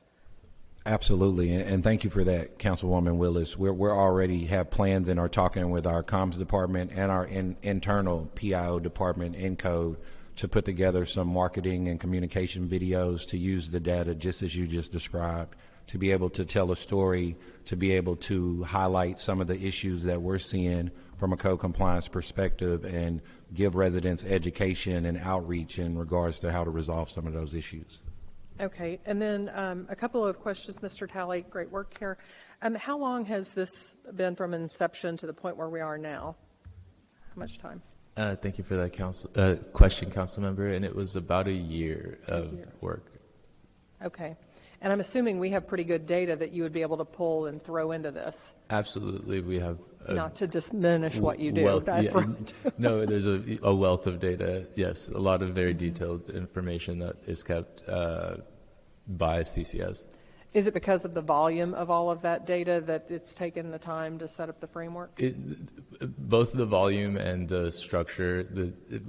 Absolutely, and thank you for that, Councilwoman Willis. We're already have plans and are talking with our comms department and our internal PIO department in code to put together some marketing and communication videos to use the data just as you just described, to be able to tell a story, to be able to highlight some of the issues that we're seeing from a code compliance perspective and give residents education and outreach in regards to how to resolve some of those issues. Okay, and then a couple of questions, Mr. Talley. Great work here. How long has this been from inception to the point where we are now? How much time? Thank you for that question, Council Member. And it was about a year of work. Okay, and I'm assuming we have pretty good data that you would be able to pull and throw into this. Absolutely, we have. Not to diminish what you do. No, there's a wealth of data. Yes, a lot of very detailed information that is kept by CCS. Is it because of the volume of all of that data that it's taken the time to set up the framework? Both the volume and the structure.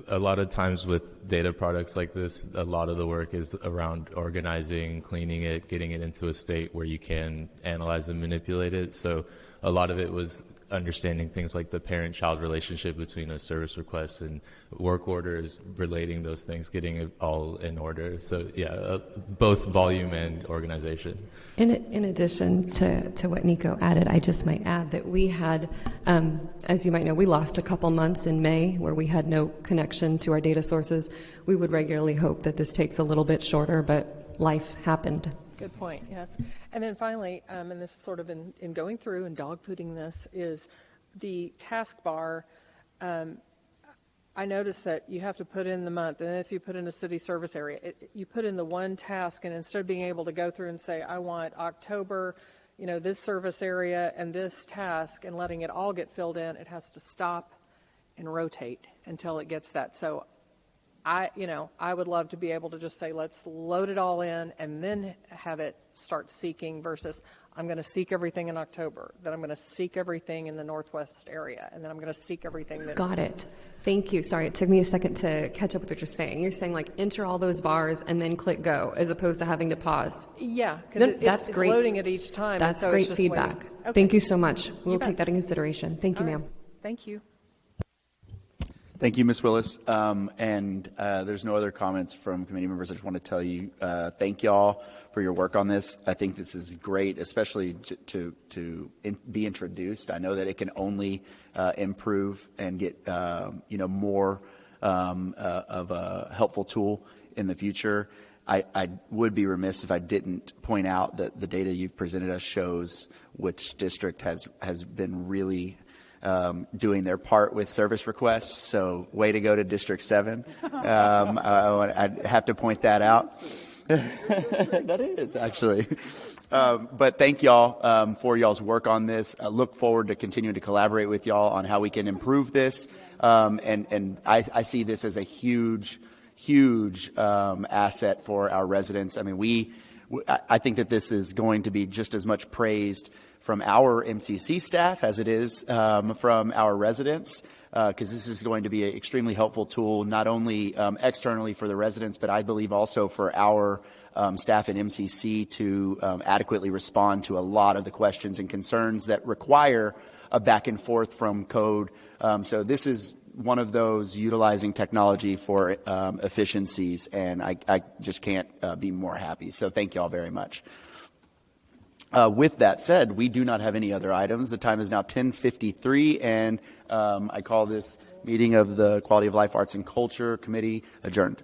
A lot of times with data products like this, a lot of the work is around organizing, cleaning it, getting it into a state where you can analyze and manipulate it. So a lot of it was understanding things like the parent-child relationship between a service request and work orders, relating those things, getting it all in order. So yeah, both volume and organization. In addition to what Nico added, I just might add that we had, as you might know, we lost a couple months in May where we had no connection to our data sources. We would regularly hope that this takes a little bit shorter, but life happened. Good point, yes. And then finally, and this is sort of in going through and dog-fooding this, is the taskbar. I noticed that you have to put in the month, and if you put in a city service area, you put in the one task, and instead of being able to go through and say, I want October, this service area and this task, and letting it all get filled in, it has to stop and rotate until it gets that. So I would love to be able to just say, let's load it all in and then have it start seeking versus I'm going to seek everything in October, then I'm going to seek everything in the Northwest area, and then I'm going to seek everything that's... Got it. Thank you. Sorry, it took me a second to catch up with what you're saying. You're saying like enter all those bars and then click go as opposed to having to pause. Yeah, because it's great. loading it each time. That's so great feedback. Okay. Thank you so much. We'll take that in consideration. Thank you, ma'am. Thank you. Thank you, Ms. Willis. There's no other comments from committee members. I just want to tell you, thank y'all for your work on this. I think this is great, especially to be introduced. I know that it can only improve and get more of a helpful tool in the future. I would be remiss if I didn't point out that the data you've presented us shows which district has been really doing their part with service requests. So way to go to District 7. I'd have to point that out. That is, actually. But thank y'all for y'all's work on this. I look forward to continuing to collaborate with y'all on how we can improve this. And I see this as a huge asset for our residents. I mean, I think that this is going to be just as much praised from our MCC staff as it is from our residents, because this is going to be an extremely helpful tool, not only externally for the residents, but I believe also for our staff in MCC to adequately respond to a lot of the questions and concerns that require a back and forth from code. So this is one of those utilizing technology for efficiencies, and I just can't be more happy. So thank you all very much. With that said, we do not have any other items. The time is now 10:53, and I call this meeting of the Quality of Life Arts and Culture Committee adjourned.